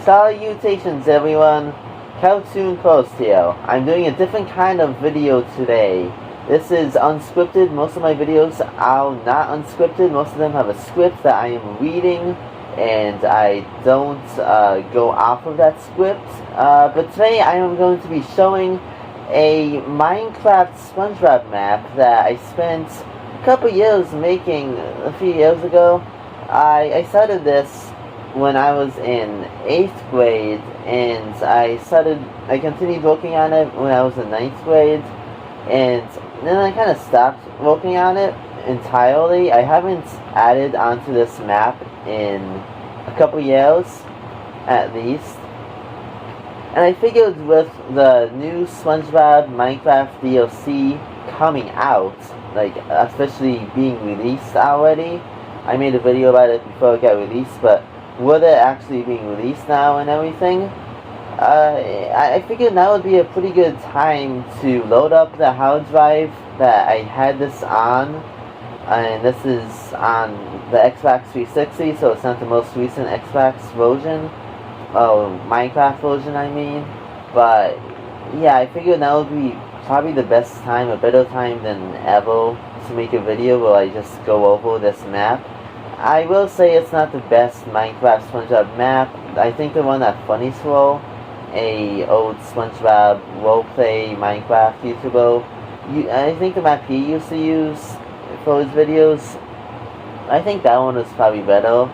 Salutations everyone, Cartoon Post here. I'm doing a different kind of video today. This is unscripted. Most of my videos are not unscripted. Most of them have a script that I am reading, and I don't go off of that script. But today I am going to be showing a Minecraft SpongeBob map that I spent a couple years making a few years ago. I started this when I was in 8th grade, and I continued working on it when I was in 9th grade, and then I kind of stopped working on it entirely. I haven't added onto this map in a couple years, at least. And I figured with the new SpongeBob Minecraft DLC coming out, like officially being released already, I made a video about it before it got released, but with it actually being released now and everything, I figured now would be a pretty good time to load up the hard drive that I had this on. And this is on the Xbox 360, so it's not the most recent Xbox version, Minecraft version I mean. But yeah, I figured now would be probably the best time, a better time than ever, to make a video where I just go over this map. I will say it's not the best Minecraft SpongeBob map. I think the one that Funny Swirl, a old SpongeBob roleplay Minecraft YouTuber, I think the map he used to use for his videos, I think that one was probably better.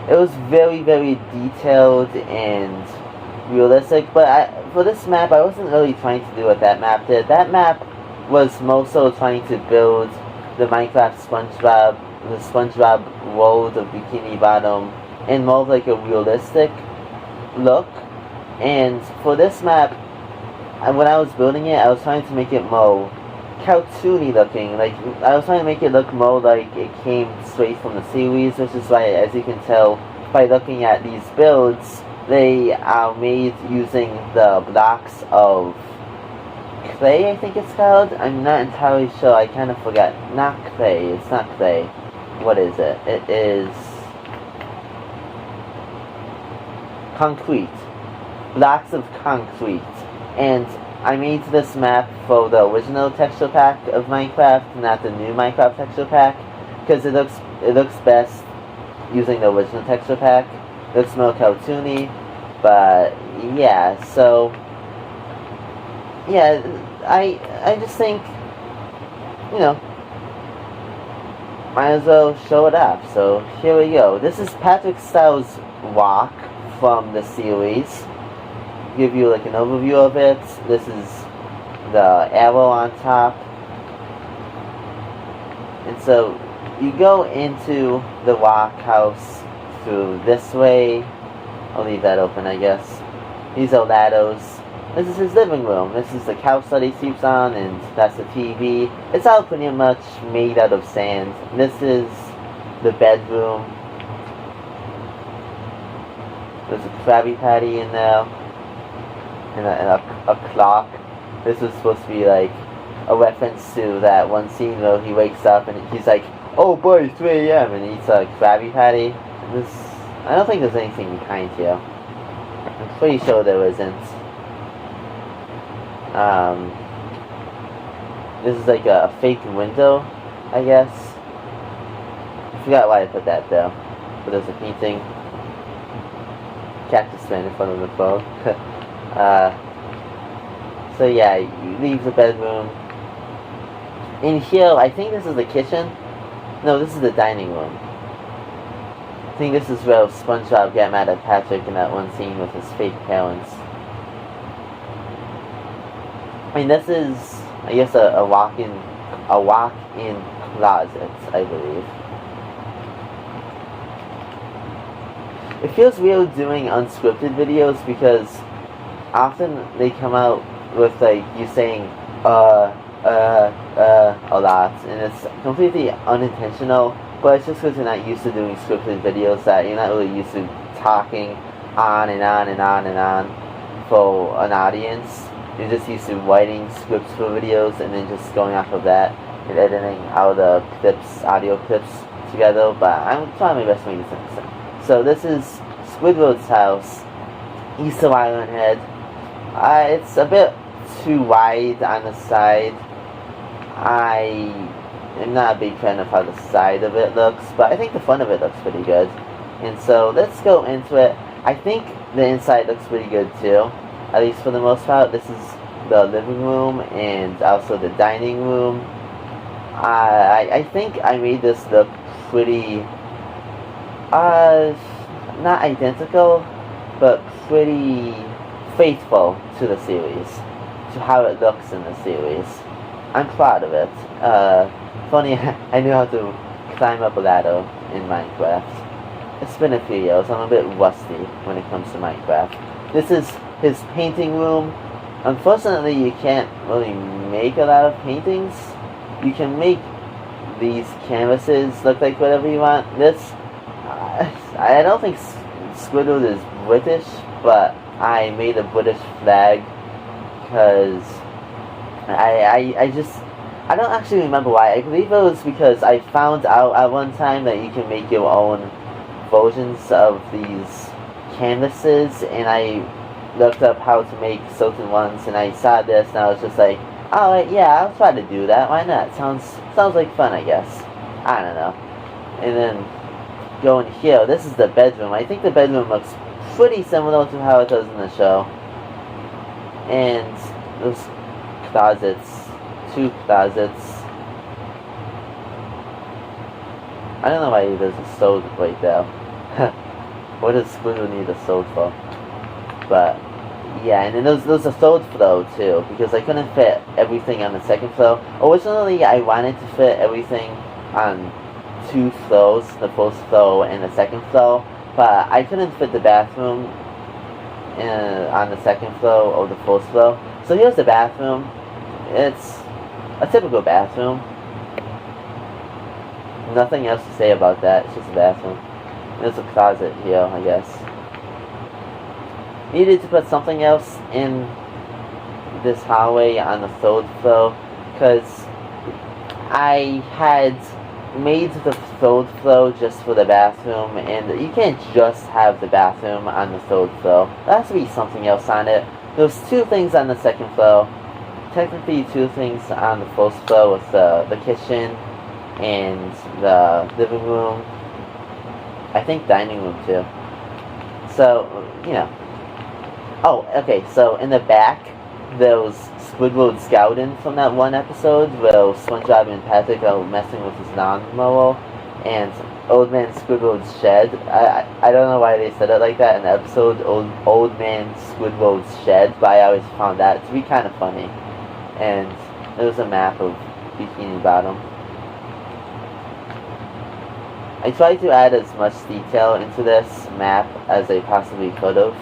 It was very, very detailed and realistic, but for this map, I wasn't really trying to do what that map did. That map was more so trying to build the Minecraft SpongeBob, the SpongeBob world of Bikini Bottom, in more of like a realistic look. And for this map, when I was building it, I was trying to make it more cartoony looking. Like, I was trying to make it look more like it came straight from the series, which is why, as you can tell by looking at these builds, they are made using the blocks of clay, I think it's called. I'm not entirely sure, I kind of forgot. Not clay, it's not clay. What is it? It is concrete. Blocks of concrete. And I made this map for the original texture pack of Minecraft, not the new Minecraft texture pack, because it looks best using the original texture pack. It looks more cartoony, but yeah, so yeah, I just think, you know, might as well show it off. So here we go. This is Patrick Styles' walk from the series. Give you like an overview of it. This is the arrow on top, and so you go into the rock house through this way. I'll leave that open, I guess. These are ladders. This is his living room. This is the couch that he sleeps on, and that's the TV. It's all pretty much made out of sand. This is the bedroom. There's a Krabby Patty in there, and a clock. This was supposed to be like a reference to that one scene where he wakes up and he's like, "Oh boy, it's 3 a.m. and eats a Krabby Patty." I don't think there's anything behind here. I'm pretty sure there isn't. This is like a fake window, I guess. I forgot why I put that there. But there's a painting. Cactus man in front of the phone. So yeah, you leave the bedroom. In here, I think this is the kitchen. No, this is the dining room. I think this is where SpongeBob got mad at Patrick in that one scene with his fake parents. I mean, this is, I guess, a walk-in closet, I believe. It feels weird doing unscripted videos because often they come out with like you saying a lot, and it's completely unintentional. But it's just because you're not used to doing scripted videos, that you're not really used to talking on and on and on and on for an audience. You're just used to writing scripts for videos and then just going off of that and editing all the clips, audio clips together, but I'm trying my best to make this make sense. So this is Squidward's house, Easter Island head. It's a bit too wide on the side. I am not a big fan of how the side of it looks, but I think the front of it looks pretty good. And so let's go into it. I think the inside looks pretty good too, at least for the most part. This is the living room and also the dining room. I think I made this look pretty, not identical, but pretty faithful to the series, to how it looks in the series. I'm proud of it. Funny, I knew how to climb up a ladder in Minecraft. It's been a few years, I'm a bit rusty when it comes to Minecraft. This is his painting room. Unfortunately, you can't really make a lot of paintings. You can make these canvases look like whatever you want. This, I don't think Squidward is British, but I made a British flag because I don't actually remember why. I believe it was because I found out at one time that you can make your own versions of these canvases, and I looked up how to make certain ones, and I saw this, and I was just like, oh yeah, I'll try to do that. Why not? Sounds like fun, I guess. I don't know. And then going here, this is the bedroom. I think the bedroom looks pretty similar to how it does in the show. And those closets, 2 closets. I don't know why there's a stove right there. What does Squidward need a stove for? But yeah, and then there's a third floor too, because I couldn't fit everything on the second floor. Originally, I wanted to fit everything on 2 floors, the first floor and the second floor, but I couldn't fit the bathroom on the second floor or the first floor. So here's the bathroom. It's a typical bathroom. Nothing else to say about that, it's just a bathroom. There's a closet here, I guess. Needed to put something else in this hallway on the 3rd floor, because I had made the 3rd floor just for the bathroom, and you can't just have the bathroom on the 3rd floor. There has to be something else on it. There's 2 things on the 2nd floor. Technically 2 things on the 1st floor with the kitchen and the living room. I think dining room too. So, you know. Oh, okay, so in the back, there was Squidward scouting from that one episode where SpongeBob and Patrick are messing with his lawnmower, and Old Man Squidward's shed. I don't know why they said it like that in the episode, Old Man Squidward's shed, but I always found that to be kind of funny. And there was a map of Bikini Bottom. I tried to add as much detail into this map as I possibly could have.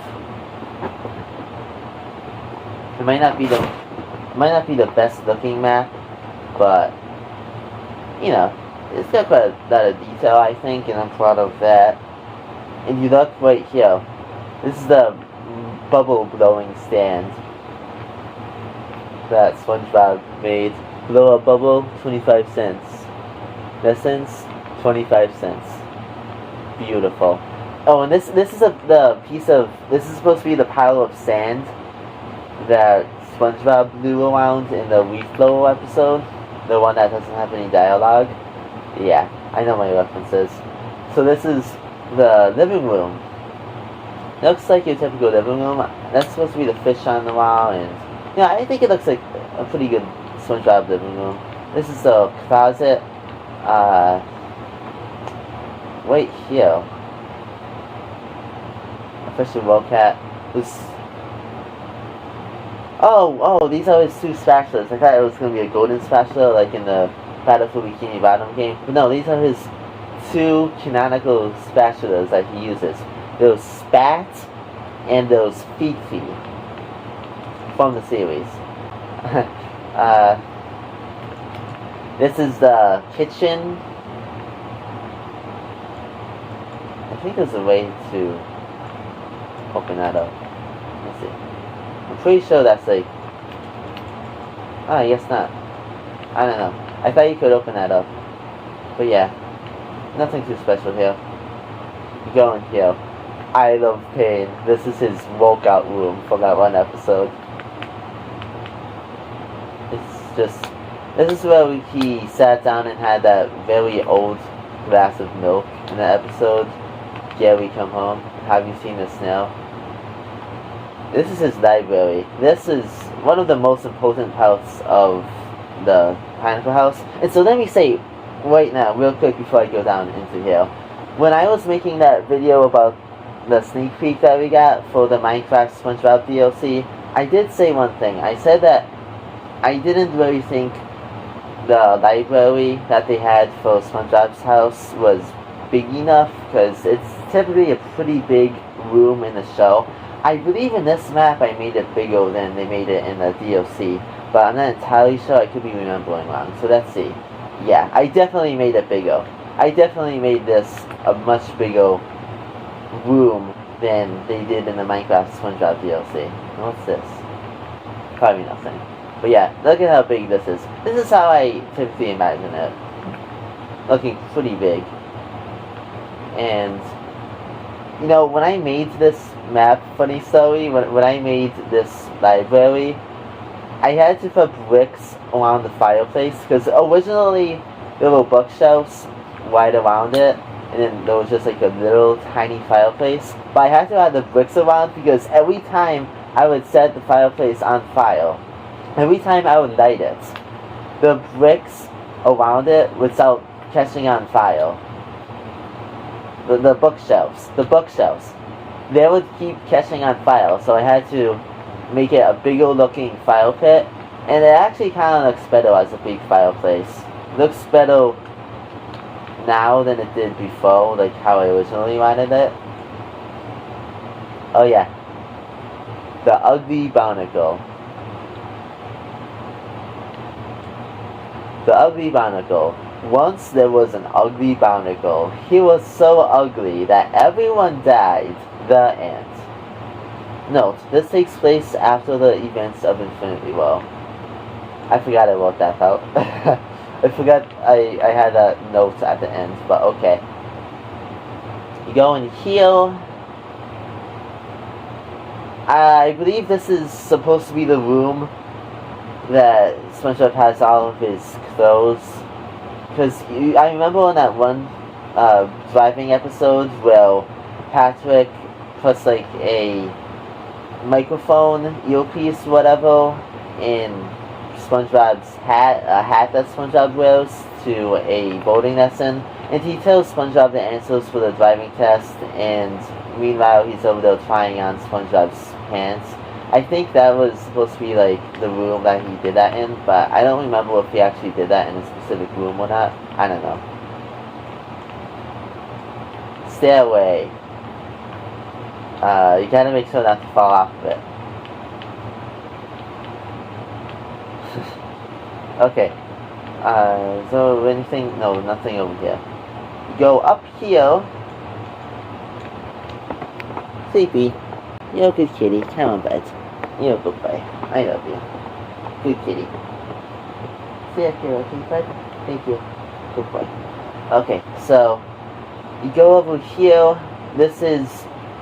It might not be the best looking map, but you know, it's got quite a lot of detail, I think, and I'm proud of that. And you look right here. This is the bubble blowing stand that SpongeBob made. Blow a bubble, 25 cents. Lessons, 25 cents. Beautiful. Oh, and this is this is supposed to be the pile of sand that SpongeBob blew around in the Leaf Blower episode, the one that doesn't have any dialogue. Yeah, I know my references. So this is the living room. Looks like your typical living room. That's supposed to be the fish on the wall, and yeah, I think it looks like a pretty good SpongeBob living room. This is the closet. Right here. Official Wildcat. Oh, these are his 2 spatulas. I thought it was going to be a golden spatula like in the Battle for Bikini Bottom game. But no, these are his 2 canonical spatulas that he uses. Those Spat and those Fifi from the series. This is the kitchen. I think there's a way to open that up. Let's see. I'm pretty sure that's like... Oh, I guess not. I don't know. I thought you could open that up. But yeah. Nothing too special here. You go in here. I love pain. This is his workout room from that one episode. It's just... This is where he sat down and had that very old glass of milk in the episode. Gary come home. Have you seen the snail? This is his library. This is one of the most important parts of the Pineapple House. And so let me say right now, real quick before I go down into here. When I was making that video about the sneak peek that we got for the Minecraft SpongeBob DLC, I did say one thing. I said that I didn't really think the library that they had for SpongeBob's house was big enough, because it's typically a pretty big room in the show. I believe in this map I made it bigger than they made it in the DLC, but I'm not entirely sure. I could be remembering wrong, so let's see. Yeah, I definitely made it bigger. I definitely made this a much bigger room than they did in the Minecraft SpongeBob DLC. What's this? Probably nothing. But yeah, look at how big this is. This is how I typically imagine it. Looking pretty big. And, you know, when I made this map, funny story, when I made this library, I had to put bricks around the fireplace, because originally there were bookshelves right around it, and then there was just like a little tiny fireplace. But I had to have the bricks around, because every time I would set the fireplace on fire, every time I would light it, the bricks around it would start catching on fire. The bookshelves, they would keep catching on fire, so I had to make it a bigger looking fire pit, and it actually kind of looks better as a big fireplace. It looks better now than it did before, like how I originally wanted it. Oh yeah, the ugly barnacle. The ugly barnacle. Once there was an ugly barnacle. He was so ugly that everyone died. The end. Note, this takes place after the events of Infinity War. I forgot I wrote that out. I forgot I had a note at the end, but okay. You go in here. I believe this is supposed to be the room that SpongeBob has all of his clothes. Because I remember in that one driving episode where Patrick puts like a microphone, earpiece, whatever, in SpongeBob's hat, a hat that SpongeBob wears to a boating lesson, and he tells SpongeBob the answers for the driving test, and meanwhile he's over there trying on SpongeBob's pants. I think that was supposed to be like the room that he did that in, but I don't remember if he actually did that in a specific room or not. I don't know. Stairway. You gotta make sure not to fall off of it. Okay. So anything? No, nothing over here. Go up here. Sleepy. You're a good kitty. Come on, bed. You're a good boy. I love you. Good kitty. See up here, okay, bud? Thank you. Good boy. Okay, so you go over here. This is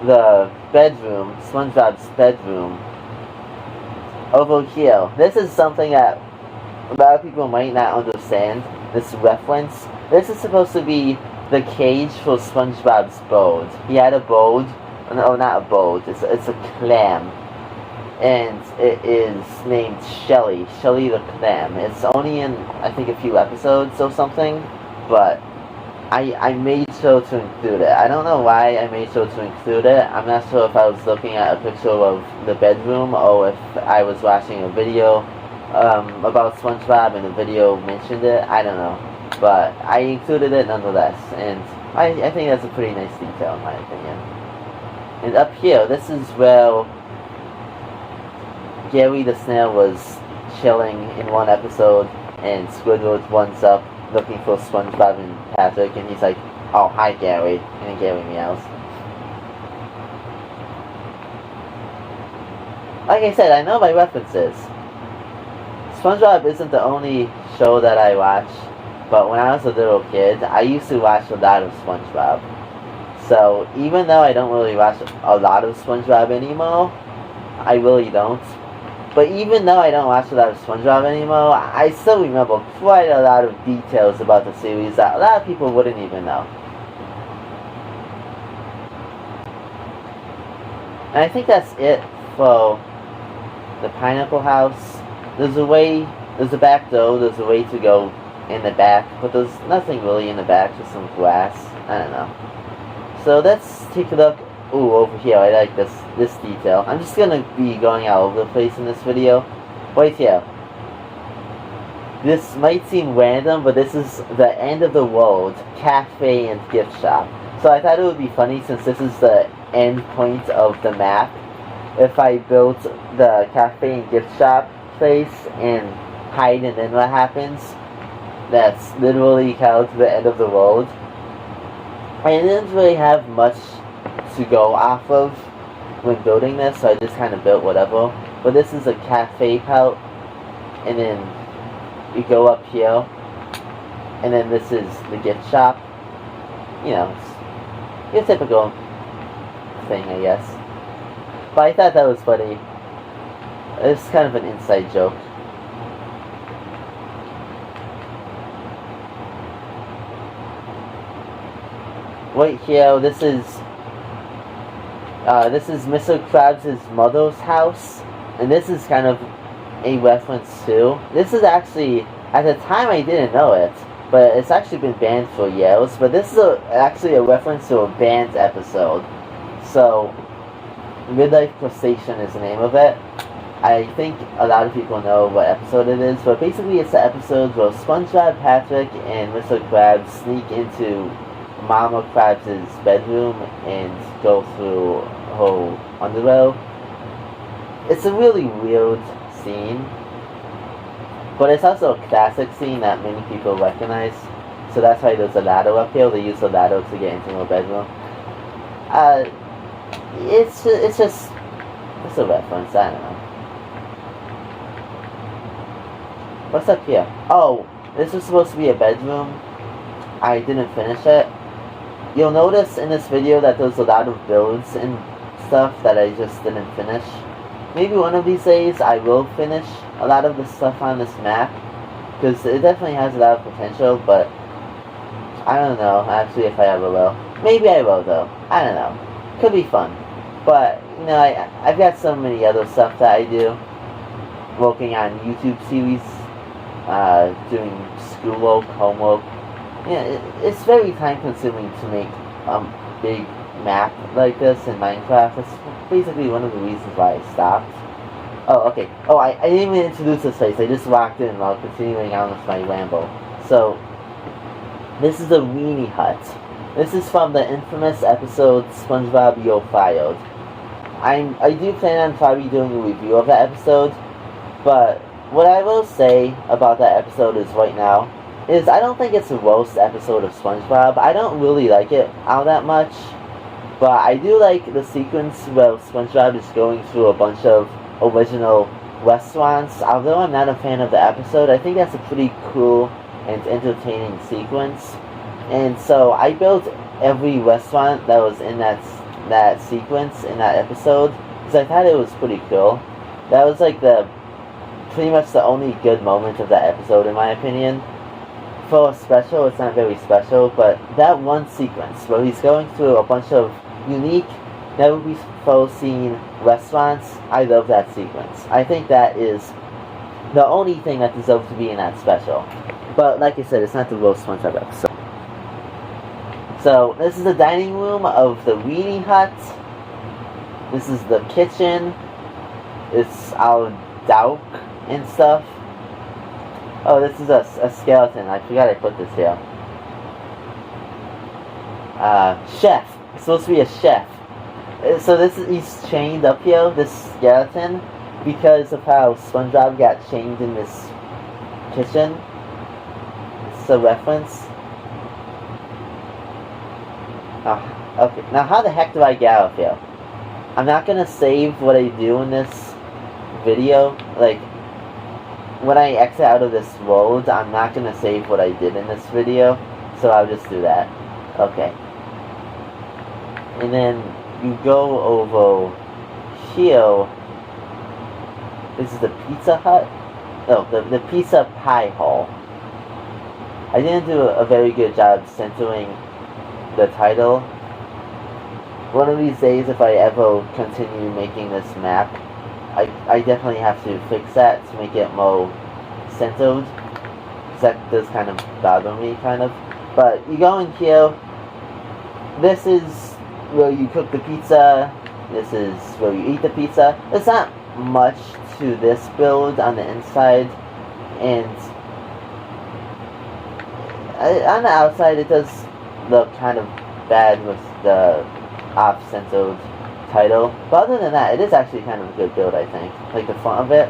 the bedroom, SpongeBob's bedroom. Over here. This is something that a lot of people might not understand. This reference. This is supposed to be the cage for SpongeBob's boat. He had a boat. No, not a boat. It's a clam, and it is named Shelly the clam. It's only in I think a few episodes or something, but I made sure to include it. I don't know why I made sure to include it. I'm not sure if I was looking at a picture of the bedroom or if I was watching a video about SpongeBob and the video mentioned it. I don't know, but I included it nonetheless, and I think that's a pretty nice detail in my opinion. And up here, this is where Gary the Snail was chilling in one episode, and Squidward runs up looking for SpongeBob and Patrick, and he's like, "Oh, hi Gary," and Gary meows. Like I said, I know my references. SpongeBob isn't the only show that I watch, but when I was a little kid, I used to watch a lot of SpongeBob. So even though I don't really watch a lot of SpongeBob anymore, I really don't. But even though I don't watch a lot of SpongeBob anymore, I still remember quite a lot of details about the series that a lot of people wouldn't even know. And I think that's it for the Pineapple House. There's a back door, there's a way to go in the back, but there's nothing really in the back, just some glass. I don't know. So let's take a look. Ooh, over here, I like this detail. I'm just gonna be going all over the place in this video. Right here. This might seem random, but this is the end of the world cafe and gift shop. So I thought it would be funny, since this is the end point of the map, if I built the cafe and gift shop place and hide, and then what happens? That's literally kind of the end of the world. I didn't really have much to go off of when building this, so I just kind of built whatever. But this is a cafe part, and then you go up here, and then this is the gift shop. You know, it's your typical thing, I guess. But I thought that was funny. It's kind of an inside joke. Right here, this is Mr. Krabs' mother's house, and this is kind of a reference too. This is actually, at the time I didn't know it, but it's actually been banned for years, but this is actually a reference to a banned episode. So, Midlife Crustacean is the name of it. I think a lot of people know what episode it is, but basically it's the episode where SpongeBob, Patrick, and Mr. Krabs sneak into Mama Krabs' bedroom and go through her underwear. It's a really weird scene, but it's also a classic scene that many people recognize. So that's why there's a ladder up here. They use the ladder to get into her bedroom. It's a reference. I don't know. What's up here? Oh, this was supposed to be a bedroom. I didn't finish it. You'll notice in this video that there's a lot of builds and stuff that I just didn't finish. Maybe one of these days I will finish a lot of the stuff on this map, because it definitely has a lot of potential, but I don't know actually if I ever will. Maybe I will though. I don't know. Could be fun. But, you know, I've got so many other stuff that I do. Working on YouTube series, doing schoolwork, homework. Yeah, it's very time consuming to make a big map like this in Minecraft. That's basically one of the reasons why I stopped. Oh, okay. Oh, I didn't even introduce this place. I just walked in while continuing on with my ramble. So, this is the Weenie Hut. This is from the infamous episode SpongeBob You're Fired. I do plan on probably doing a review of that episode, but what I will say about that episode is right now is I don't think it's the worst episode of SpongeBob. I don't really like it all that much, but I do like the sequence where SpongeBob is going through a bunch of original restaurants. Although I'm not a fan of the episode, I think that's a pretty cool and entertaining sequence. And so I built every restaurant that was in that sequence in that episode, because I thought it was pretty cool. That was like pretty much the only good moment of that episode in my opinion. For a special, it's not very special, but that one sequence where he's going through a bunch of unique, never before seen restaurants, I love that sequence. I think that is the only thing that deserves to be in that special. But like I said, it's not the worst SpongeBob episode. So, this is the dining room of the Weenie Hut. This is the kitchen. It's all dark and stuff. Oh, this is a skeleton. I forgot I put this here. Chef. It's supposed to be a chef. So he's chained up here, this skeleton, because of how SpongeBob got chained in this kitchen. It's a reference. Okay, now how the heck do I get out of here? I'm not gonna save what I do in this video. Like, when I exit out of this world, I'm not gonna save what I did in this video, so I'll just do that. Okay. and then you go over here. This is the Pizza Hut. No, the Pizza Pie Hall. I didn't do a very good job centering the title. One of these days, if I ever continue making this map, I definitely have to fix that to make it more centered. Because that does kind of bother me, kind of. But you go in here. This is where you cook the pizza. This is where you eat the pizza. There's not much to this build on the inside. And on the outside, it does look kind of bad with the off-centered title. But other than that, it is actually kind of a good build, I think. Like the front of it,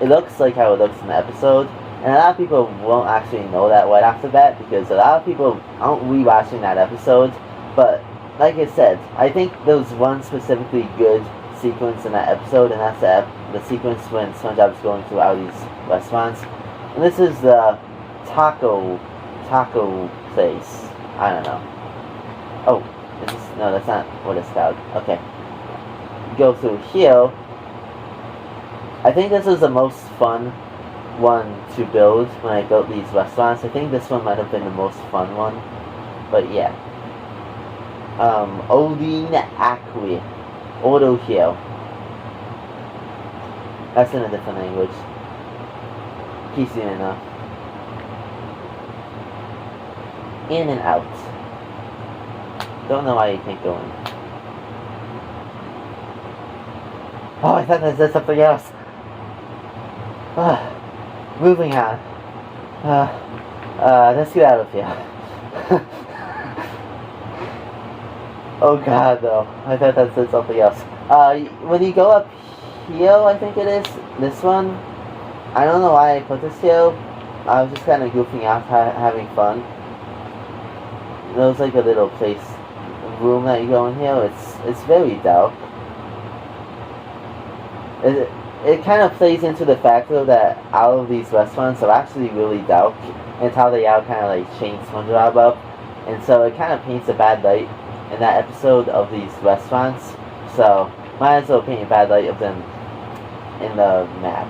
it looks like how it looks in the episode. And a lot of people won't actually know that right off the bat because a lot of people aren't rewatching that episode. But like I said, I think there was one specifically good sequence in that episode, and that's the sequence when SpongeBob's going through all these restaurants. And this is the taco place. I don't know. Oh, no, that's not what it's called. Okay. Go through here. I think this was the most fun one to build when I built these restaurants. I think this one might have been the most fun one. But yeah. Odin Acqui. Auto here. That's in a different language. Keep seeing enough. In and out. Don't know why you can't go in. Oh, I thought that said something else. Moving on. Let's get out of here. Oh god, though. I thought that said something else. When you go up here, I think it is, this one, I don't know why I put this here. I was just kind of goofing off, having fun. There's like a little room that you go in here. It's very dark. It kind of plays into the fact though that all of these restaurants are actually really dark, and it's how they all kind of like chain SpongeBob up, and so it kind of paints a bad light in that episode of these restaurants. So might as well paint a bad light of them in the map.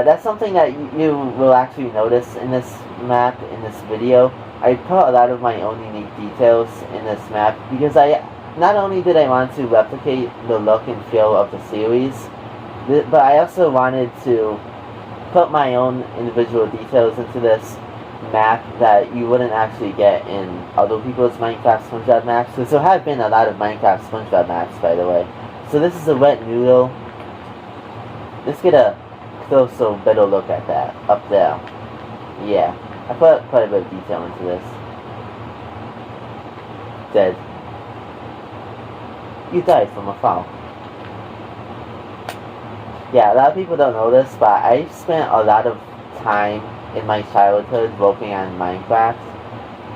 That's something that you will actually notice in this map, in this video. I put a lot of my own unique details in this map because not only did I want to replicate the look and feel of the series, but I also wanted to put my own individual details into this map that you wouldn't actually get in other people's Minecraft SpongeBob maps. So there have been a lot of Minecraft SpongeBob maps, by the way. So this is a wet noodle. Let's get a closer, better look at that up there. Yeah, I put quite a bit of detail into this. Dead. You died from a fall. Yeah, a lot of people don't know this, but I spent a lot of time in my childhood working on Minecraft,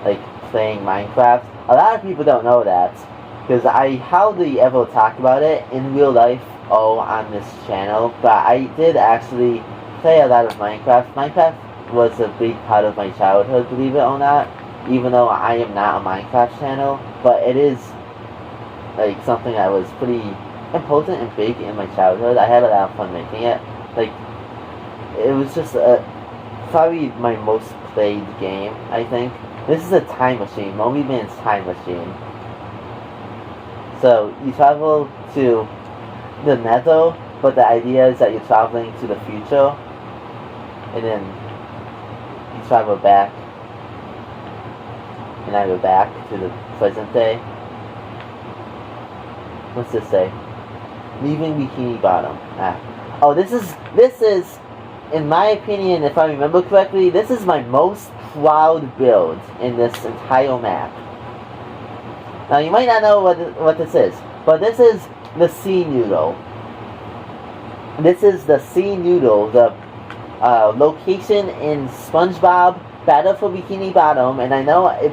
like playing Minecraft. A lot of people don't know that, because I hardly ever talk about it in real life or on this channel, but I did actually play a lot of Minecraft. Minecraft was a big part of my childhood, believe it or not, even though I am not a Minecraft channel, but it is like something that was pretty important and big in my childhood. I had a lot of fun making it. Like, it was just probably my most played game, I think. This is a time machine, Moby Man's time machine. So, you travel to the Nether, but the idea is that you're traveling to the future, and then you travel back, and now you're back to the present day. What's this say? Leaving Bikini Bottom. Oh, this is, in my opinion, if I remember correctly, this is my most proud build in this entire map. Now, you might not know what this is, but this is the Sea Noodle. This is the Sea Noodle, the location in SpongeBob Battle for Bikini Bottom, and I know it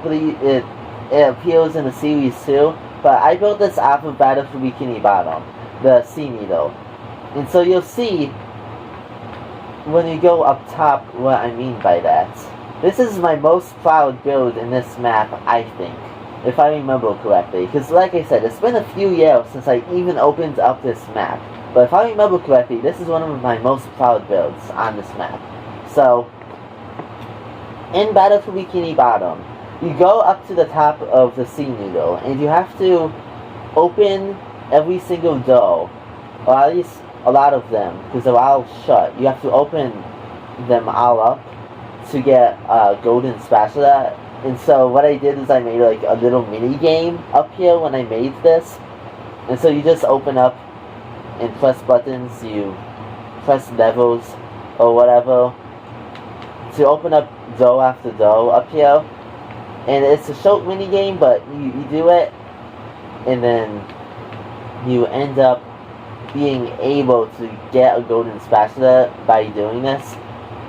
appears in the series too, but I built this off of Battle for Bikini Bottom, the Sea Noodle. And so you'll see, when you go up top, what I mean by that. This is my most proud build in this map, I think. if I remember correctly. Because like I said, it's been a few years since I even opened up this map. But if I remember correctly, this is one of my most proud builds on this map. So, in Battle for Bikini Bottom, you go up to the top of the sea noodle, and you have to open every single door, or at least a lot of them, because they're all shut. You have to open them all up to get a golden spatula. And so what I did is I made like a little mini game up here when I made this. And so you just open up and press buttons, you press levels or whatever to open up door after door up here. And it's a short mini game, but you do it, and then you end up being able to get a golden spatula by doing this.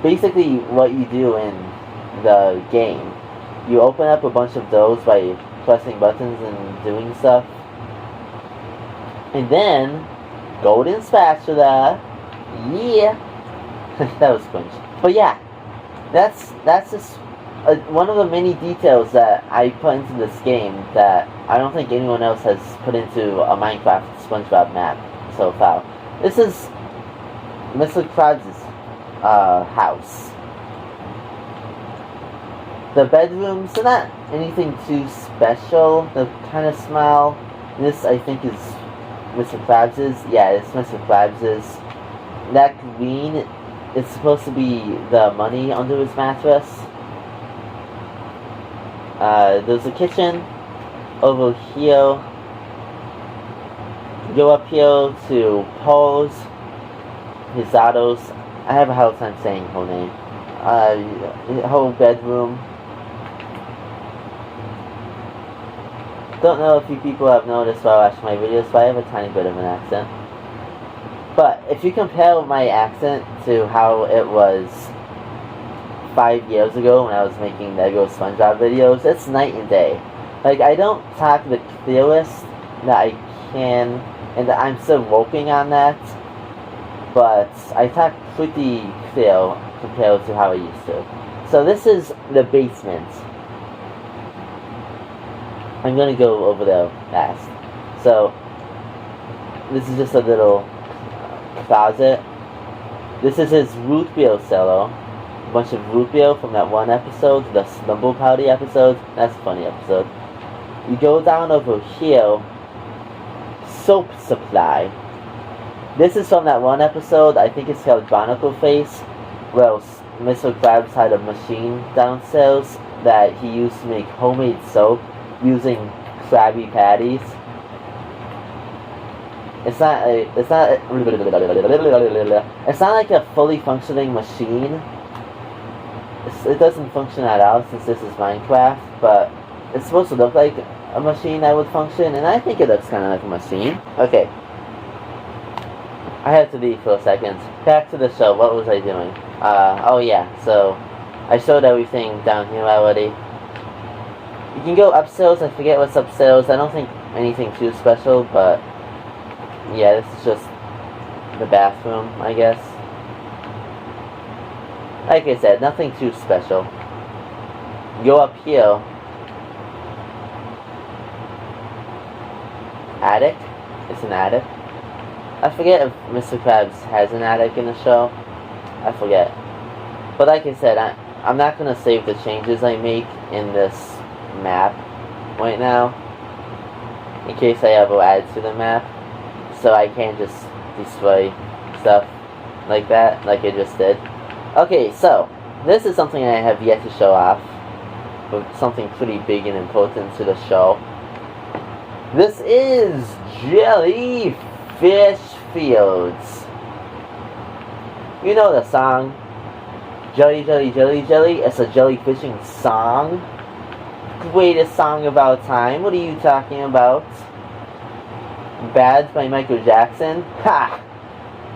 Basically, what you do in the game, you open up a bunch of doors by pressing buttons and doing stuff, and then golden spatula. Yeah, that was cringe. But yeah, that's just one of the many details that I put into this game that I don't think anyone else has put into a Minecraft SpongeBob map so far. This is Mr. Krabs' house. The bedrooms are not anything too special. They're kind of small. This, I think, is Mr. Krabs'. Yeah, it's Mr. Krabs'. That green is supposed to be the money under his mattress. There's a kitchen over here. Go up here to Paul's, his autos. I have a hard time saying her whole name. Whole bedroom. Don't know if you people have noticed while watching my videos, but I have a tiny bit of an accent. But if you compare my accent to how it was 5 years ago when I was making Lego SpongeBob videos, it's night and day. Like, I don't talk the clearest that I can, and I'm still working on that, but I talk pretty clear compared to how I used to. So this is the basement. I'm gonna go over there fast. So, this is just a little closet. This is his root beer cellar. A bunch of root beer from that one episode, the Slumber Party episode. That's a funny episode. You go down over here, soap supply. This is from that one episode, I think it's called Barnacle Face, where Mr. Krabs had a machine downstairs that he used to make homemade soap using Krabby Patties. It's not like a fully functioning machine. It doesn't function at all since this is Minecraft, but it's supposed to look like a machine that would function, and I think it looks kind of like a machine. Okay. I had to leave for a second. Back to the show. What was I doing? Oh yeah, so I showed everything down here already. You can go upstairs. I forget what's upstairs. I don't think anything too special, but yeah, this is just the bathroom, I guess. Like I said, nothing too special. Go up here. Attic? It's an attic. I forget if Mr. Krabs has an attic in the show. I forget. But like I said, I'm not going to save the changes I make in this map right now, in case I ever add to the map. So I can't just destroy stuff like that, like I just did. Okay, so this is something I have yet to show off, but something pretty big and important to the show. This is Jellyfish Fields. You know the song, Jelly, Jelly, Jelly, Jelly? It's a jellyfishing song. Greatest song of our time. What are you talking about? Bad by Michael Jackson? Ha!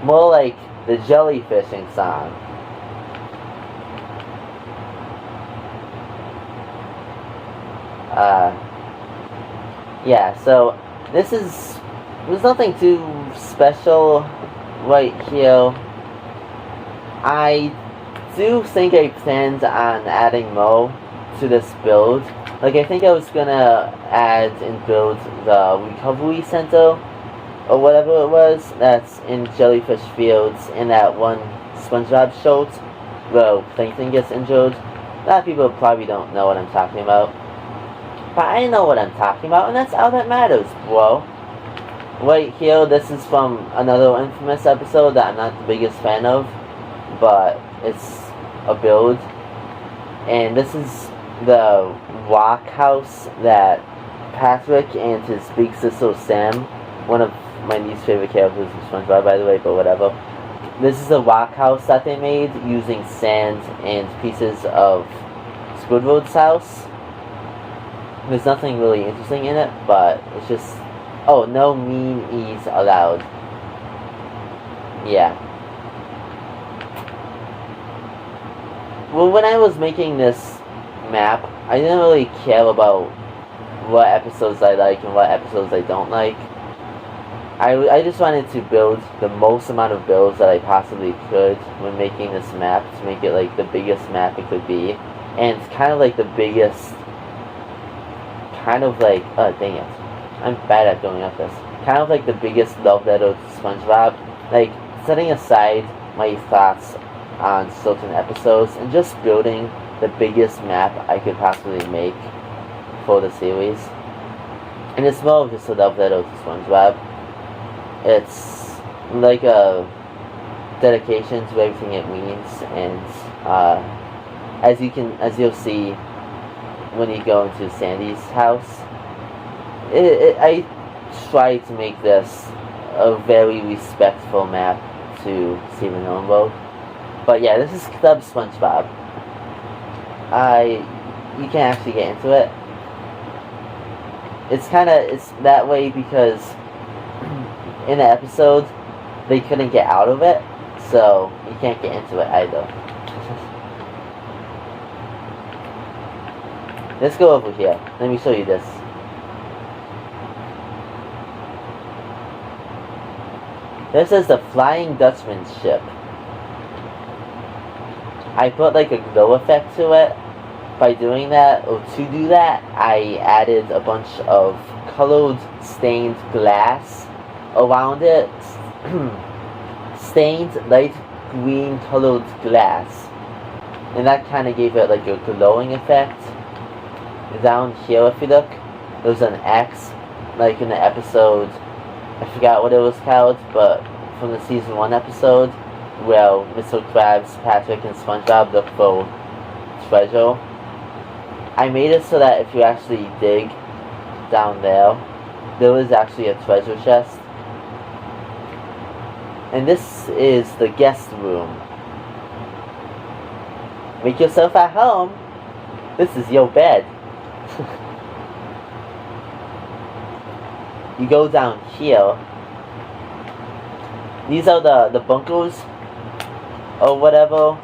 More like the jellyfishing song. Yeah, so there's nothing too special right here. I do think I planned on adding more to this build, Like, I think I was gonna add and build the recovery center, or whatever it was, that's in Jellyfish Fields in that one SpongeBob show where Plankton gets injured. A lot of people probably don't know what I'm talking about. But I know what I'm talking about, and that's all that matters, bro. Right here, this is from another infamous episode that I'm not the biggest fan of, but it's a build. And this is the rock house that Patrick and his big sister Sam, one of my least favorite characters in SpongeBob, by the way, but whatever. This is a rock house that they made using sand and pieces of Squidward's house. There's nothing really interesting in it, but it's just... Oh, no mean E's allowed. Yeah. Well, when I was making this map, I didn't really care about what episodes I like and what episodes I don't like. I just wanted to build the most amount of builds that I possibly could when making this map to make it like the biggest map it could be. And it's kind of like the biggest... Kind of like... Oh, dang it. I'm bad at going up this. Kind of like the biggest love letter to SpongeBob. Like, setting aside my thoughts on certain episodes and just building the biggest map I could possibly make for the series. And it's more of just a love letter to SpongeBob. It's like a dedication to everything it means, and as you'll see when you go into Sandy's house, I try to make this a very respectful map to Steven Hillenburg. But yeah, this is Club SpongeBob. You can actually get into it. It's that way because in the episode they couldn't get out of it, so you can't get into it either. Let's go over here. Let me show you this. This is the Flying Dutchman ship. I put like a glow effect to it. By doing that, or to do that, I added a bunch of colored stained glass around it. Stained light green colored glass. And that kind of gave it like a glowing effect. Down here, if you look, there's an X, like in the episode, I forgot what it was called, but from the season 1 episode, where Mr. Krabs, Patrick, and SpongeBob look for treasure. I made it so that if you actually dig down there is actually a treasure chest. And this is the guest room. Make yourself at home. This is your bed. You go down here. These are the bunkers or whatever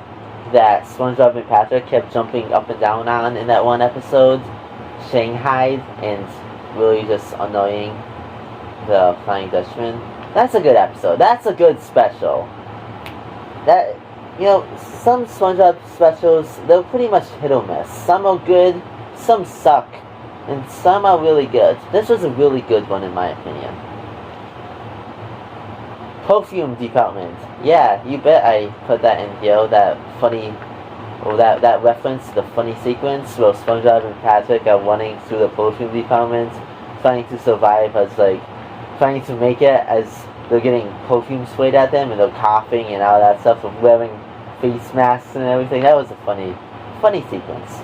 that SpongeBob and Patrick kept jumping up and down on in that one episode, Shanghai, and really just annoying the Flying Dutchman. That's a good episode. That's a good special. That, you know, some SpongeBob specials, they're pretty much hit or miss. Some are good, some suck, and some are really good. This was a really good one in my opinion. Perfume department. Yeah, you bet I put that in here, that funny, or that reference to the funny sequence where SpongeBob and Patrick are running through the perfume department, trying to survive as, like, trying to make it as they're getting perfume sprayed at them and they're coughing and all that stuff, and wearing face masks and everything. That was a funny sequence.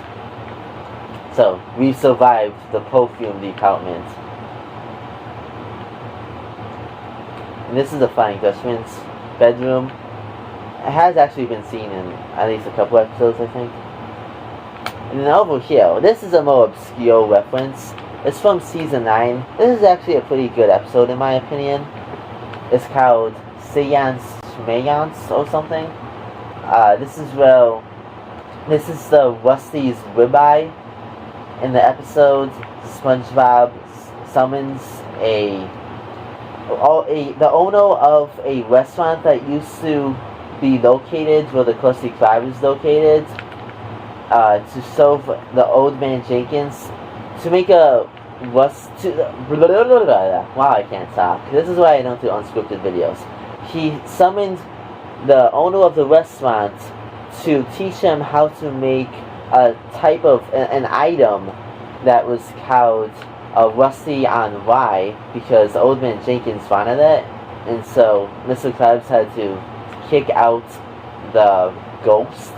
So, we survived the perfume department. And this is the Flying Dutchman's bedroom. It has actually been seen in at least a couple episodes, I think. And then over here, this is a more obscure reference. It's from Season 9. This is actually a pretty good episode in my opinion. It's called Seance Schmeance or something. This is the Rusty's ribeye. In the episode, SpongeBob summons the owner of a restaurant that used to be located where the Krusty Krab is located, to serve the old man Jenkins to make a wow, I can't talk. This is why I don't do unscripted videos. He summoned the owner of the restaurant to teach him how to make a type of an item that was called rusty on rye, because Old Man Jenkins wanted it, and so Mr. Krabs had to kick out the ghost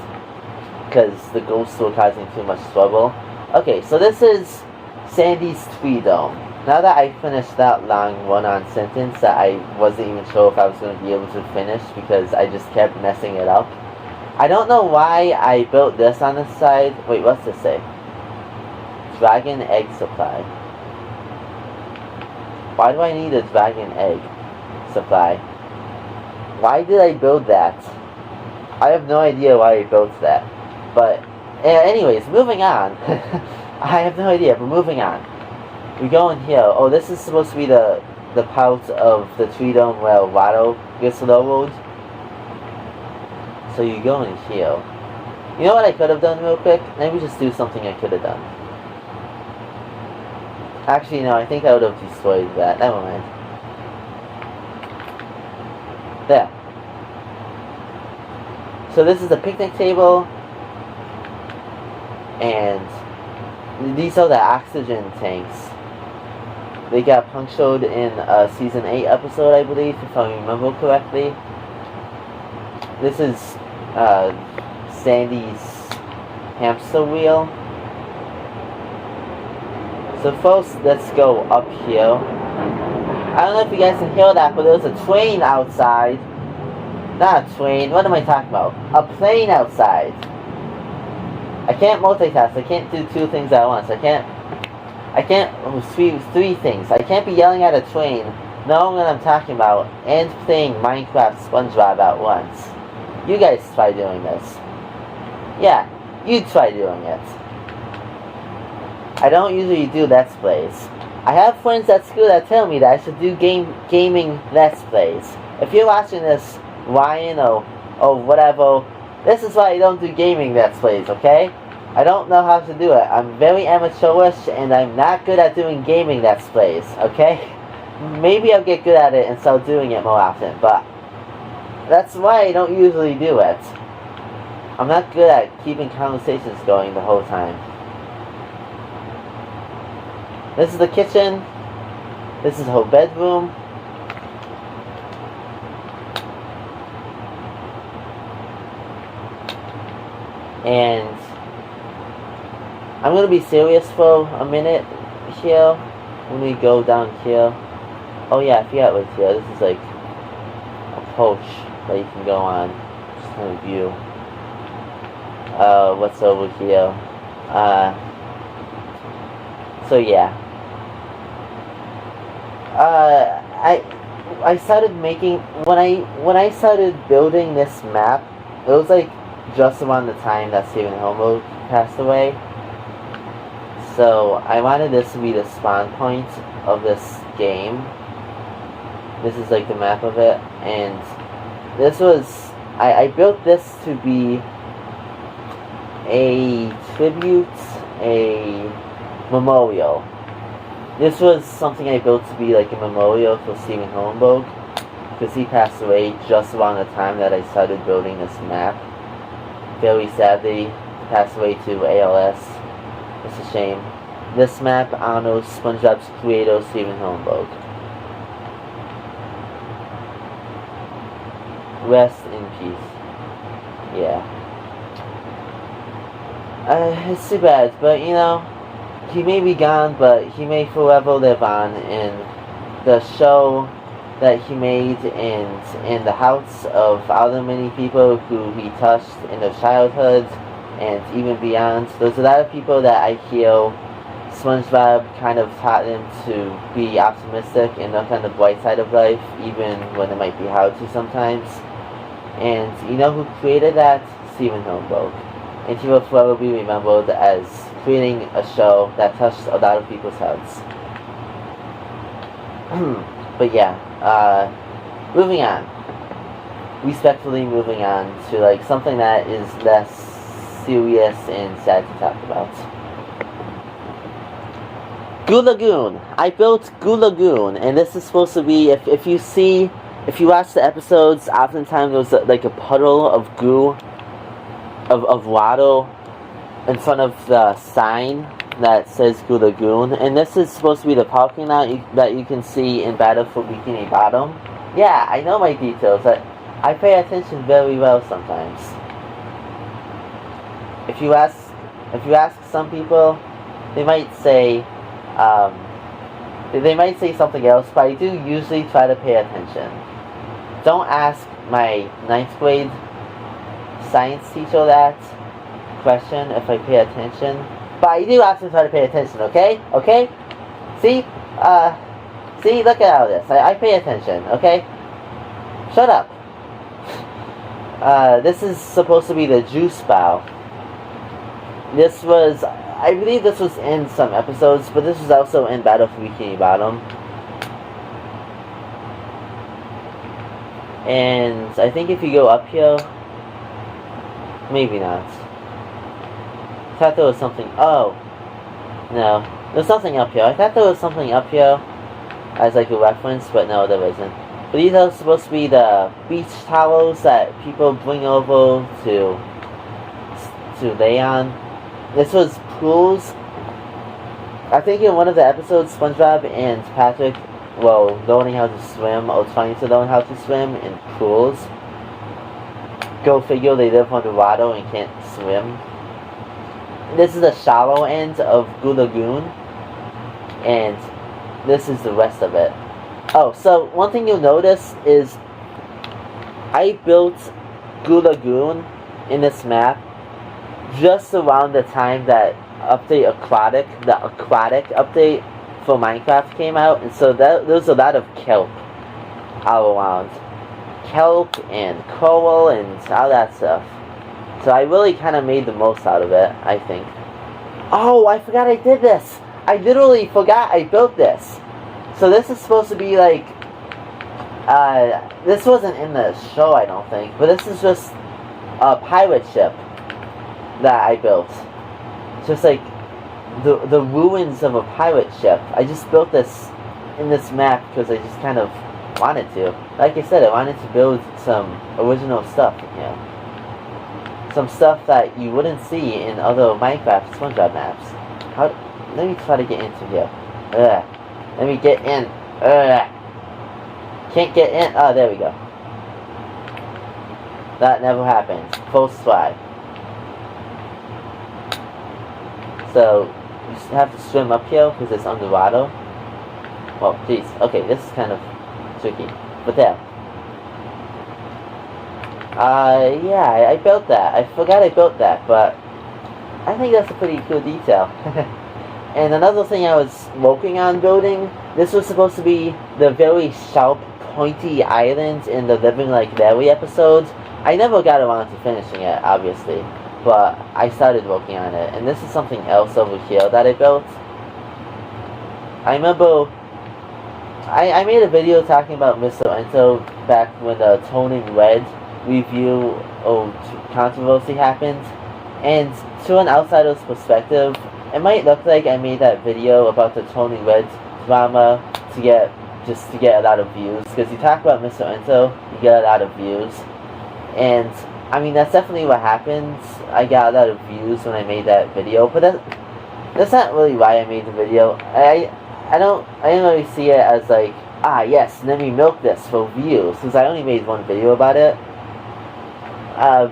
because the ghosts were causing too much trouble. Okay, so this is Sandy's Tree Dome. Now that I finished that long run-on sentence that I wasn't even sure if I was going to be able to finish because I just kept messing it up. I don't know why I built this on the side. Wait, what's this say? Dragon egg supply. Why do I need a dragon egg supply? Why did I build that? I have no idea why I built that. But, anyways, moving on. I have no idea, but moving on. We go in here. Oh, this is supposed to be the part of the tree dome where Watto gets lowered. So you go in here. You know what I could have done real quick? Maybe just do something I could have done. Actually, no, I think I would have destroyed that. Never mind. There. So this is the picnic table. And these are the oxygen tanks. They got punctured in a Season 8 episode, I believe, if I remember correctly. This is Sandy's hamster wheel. So first, let's go up here. I don't know if you guys can hear that, but there's a train outside. Not a train, what am I talking about? A plane outside. I can't multitask, I can't do two things at once. I can't three things. I can't be yelling at a train, knowing what I'm talking about, and playing Minecraft SpongeBob at once. You guys try doing this. Yeah, you try doing it. I don't usually do Let's Plays. I have friends at school that tell me that I should do gaming Let's Plays. If you're watching this, Ryan or whatever, this is why I don't do gaming Let's Plays, okay? I don't know how to do it. I'm very amateurish and I'm not good at doing gaming Let's Plays, okay? Maybe I'll get good at it and start doing it more often, but that's why I don't usually do it. I'm not good at keeping conversations going the whole time. This is the kitchen. This is her bedroom. And I'm going to be serious for a minute here. When we go down here. Oh yeah, I forgot what's here. This is like a porch that you can go on. Just kind of view. What's over here. So yeah. I started making, when I started building this map, it was like just around the time that Stephen Hilmer passed away. So I wanted this to be the spawn point of this game. This is like the map of it, and this was, I built this to be a tribute, a memorial. This was something I built to be like a memorial for Stephen Hillenburg, because he passed away just around the time that I started building this map. Very sadly, passed away to ALS. It's a shame. This map honors SpongeBob's creator, Stephen Hillenburg. Rest in peace. Yeah. It's too bad, but you know, he may be gone, but he may forever live on in the show that he made and in the hearts of other many people who he touched in their childhood and even beyond. There's a lot of people that I feel SpongeBob kind of taught them to be optimistic and look on the bright side of life, even when it might be hard to sometimes. And you know who created that? Stephen Hillenburg. And he will forever be remembered as creating a show that touched a lot of people's hearts. But yeah, moving on. Respectfully moving on to like something that is less serious and sad to talk about. Goo Lagoon. I built Goo Lagoon, and this is supposed to be, if you watch the episodes, oftentimes there's like a puddle of goo, of water in front of the sign that says Goo Lagoon, and this is supposed to be the parking lot that you can see in Battlefield Bikini Bottom. Yeah, I know my details. I pay attention very well sometimes. If you ask some people, they might say something else, but I do usually try to pay attention. Don't ask my 9th grade science teacher that question if I pay attention, but I do actually try to pay attention, okay? Okay? See, look at all this. I pay attention, okay? Shut up. This is supposed to be the juice bowl. I believe this was in some episodes, but this was also in Battlefield Bikini Bottom. And I think if you go up here, maybe not. I thought there was something. Oh, no, there's nothing up here. I thought there was something up here as like a reference, but no, there isn't. But these are supposed to be the beach towels that people bring over to lay on. This was pools. I think in one of the episodes, SpongeBob and Patrick were learning how to swim, or trying to learn how to swim in pools. Go figure, they live underwater and can't swim. This is the shallow end of Goo Lagoon, and this is the rest of it. Oh, so one thing you'll notice is I built Goo Lagoon in this map just around the time that the aquatic update for Minecraft came out, and so there's a lot of kelp all around. Kelp and coral and all that stuff. So I really kind of made the most out of it, I think. Oh, I forgot I did this! I literally forgot I built this! So this is supposed to be like... this wasn't in the show, I don't think, but this is just a pirate ship that I built. Just like the ruins of a pirate ship. I just built this in this map because I just kind of wanted to. Like I said, I wanted to build some original stuff in here. Some stuff that you wouldn't see in other Minecraft SpongeBob maps. Let me try to get into here. Let me get in. Can't get in. Oh, there we go. That never happened. First try. So, you have to swim up here because it's underwater. Well, jeez. Okay, this is kind of tricky. But there. Yeah, I built that. I forgot I built that, but I think that's a pretty cool detail. And another thing I was working on building, this was supposed to be the very sharp, pointy island in the Living Like Larry episodes. I never got around to finishing it, obviously, but I started working on it. And this is something else over here that I built. I remember I made a video talking about Mr. Ento back when the Turning Red review or controversy happened, and to an outsider's perspective, it might look like I made that video about the Turning Red drama to get a lot of views, because you talk about Mr. Ento, you get a lot of views, and I mean that's definitely what happened. I got a lot of views when I made that video, but that's not really why I made the video. I don't really see it as like, yes, let me milk this for views, since I only made one video about it. I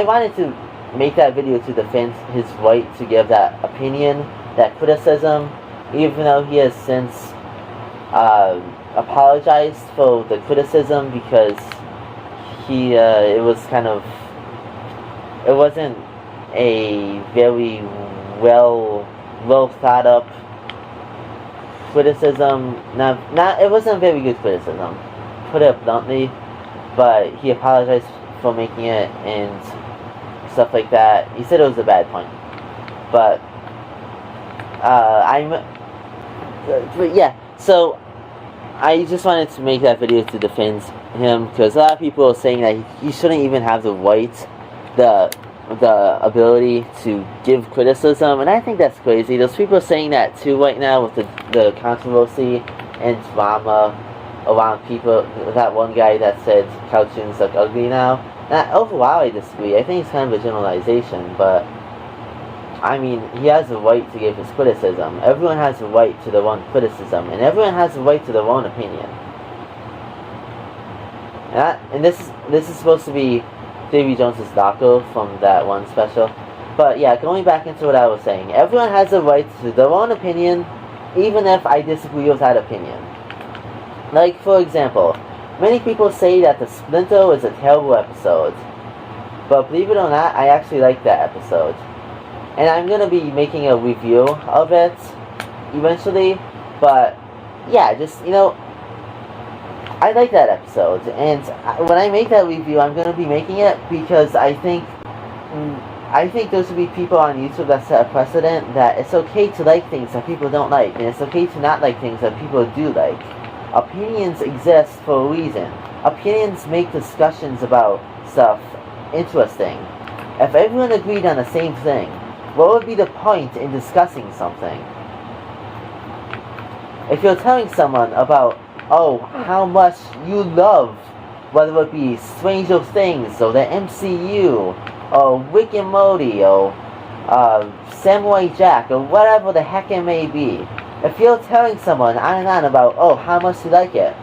wanted to make that video to defend his right to give that opinion, that criticism, even though he has since apologized for the criticism, because it wasn't a very well thought up criticism. It wasn't a very good criticism, put it bluntly. But he apologized for making it and stuff like that. He said it was a bad point. But yeah, so I just wanted to make that video to defend him, because a lot of people are saying that he shouldn't even have the right, the ability to give criticism, and I think that's crazy. There's people saying that too right now with the controversy and drama around people. That one guy that said cartoons look ugly now. And overall, I disagree. I think it's kind of a generalization, but I mean, he has a right to give his criticism. Everyone has a right to their own criticism, and everyone has a right to their own opinion. And this is supposed to be Davy Jones's doctor from that one special. But yeah, going back into what I was saying, everyone has a right to their own opinion, even if I disagree with that opinion. Like, for example, many people say that the Splinter was a terrible episode, but believe it or not, I actually like that episode. And I'm going to be making a review of it eventually, but yeah, just, you know, I like that episode, and when I make that review, I'm going to be making it because I think there's going to be people on YouTube that set a precedent that it's okay to like things that people don't like, and it's okay to not like things that people do like. Opinions exist for a reason. Opinions make discussions about stuff interesting. If everyone agreed on the same thing, what would be the point in discussing something? If you're telling someone about, oh, how much you love, whether it be Stranger Things, or the MCU, or Rick and Morty, or Samurai Jack, or whatever the heck it may be, if you're telling someone on and on about, oh, how much you like it,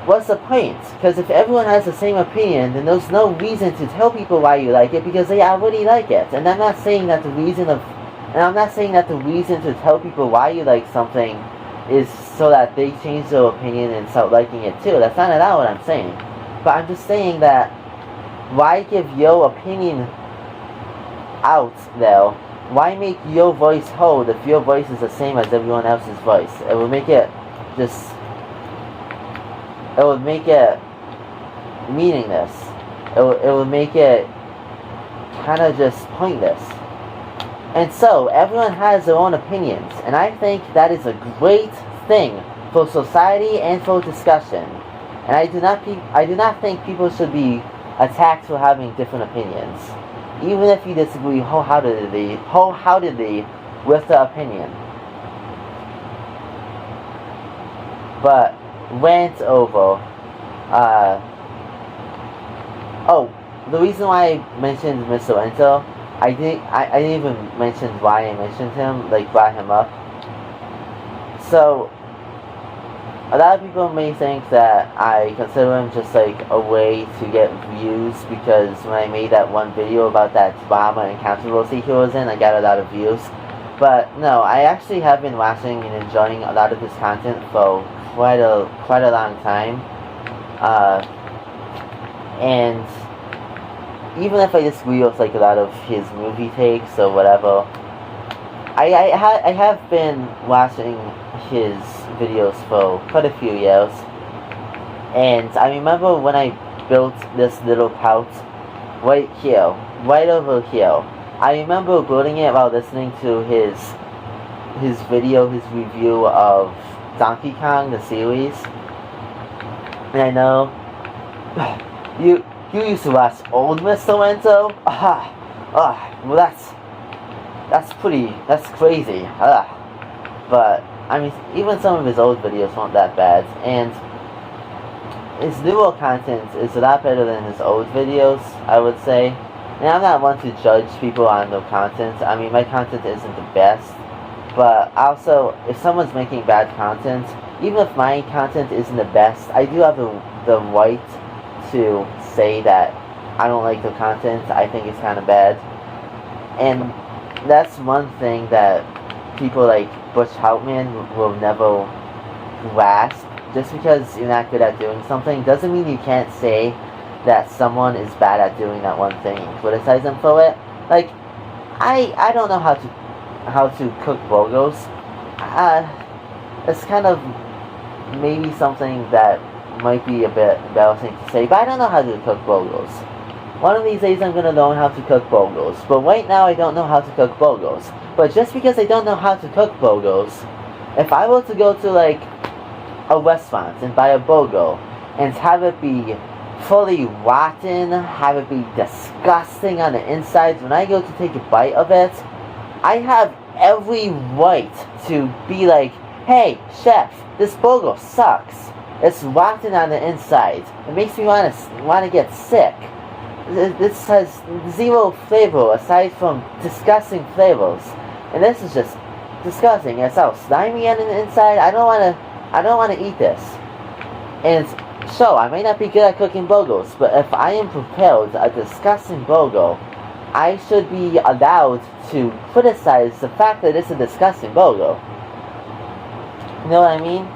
what's the point? Because if everyone has the same opinion, then there's no reason to tell people why you like it, because they already like it. And I'm not saying that the reason to tell people why you like something is so that they change their opinion and start liking it too. That's not at all what I'm saying. But I'm just saying that why give your opinion out there? Why make your voice heard if your voice is the same as everyone else's voice? It would make it meaningless. It would make it kind of just pointless. And so, everyone has their own opinions, and I think that is a great thing for society and for discussion. And I do not think people should be attacked for having different opinions, even if you disagree wholeheartedly with the opinion. But rant over. The reason why I mentioned Mr. Ento, I didn't even mention why I mentioned him, like brought him up. So, a lot of people may think that I consider him just like a way to get views, because when I made that one video about that drama and controversy he was in, I got a lot of views. But no, I actually have been watching and enjoying a lot of his content for quite a long time. And even if I disagree with like a lot of his movie takes or whatever, I have been watching his videos for quite a few years, and I remember when I built this little pouch right here, right over here. I remember building it while listening to his review of Donkey Kong, the series. And I know you used to watch old Mr. Ento? Well that's crazy. But, I mean, even some of his old videos weren't that bad, and his newer content is a lot better than his old videos, I would say. And I'm not one to judge people on their content. I mean, my content isn't the best, but also, if someone's making bad content, even if my content isn't the best, I do have the right to say that I don't like the content, I think it's kind of bad. And that's one thing that people like Bush Houtman will never grasp. Just because you're not good at doing something doesn't mean you can't say that someone is bad at doing that one thing and criticize them for it. Like, I don't know how to cook burgers. It's kind of maybe something that might be a bit embarrassing to say, but I don't know how to cook burgers. One of these days I'm going to learn how to cook burgers, but right now I don't know how to cook burgers. But just because I don't know how to cook burgers, if I were to go to like a restaurant and buy a burger and have it be fully rotten, have it be disgusting on the inside, when I go to take a bite of it, I have every right to be like, hey, chef, this burger sucks. It's rotten on the inside. It makes me want to get sick. This has zero flavor aside from disgusting flavors, and this is just disgusting. It's all slimy on the inside. I don't want to eat this. And so I may not be good at cooking burgers, but if I am prepared a disgusting burger, I should be allowed to criticize the fact that it's a disgusting burger. You know what I mean?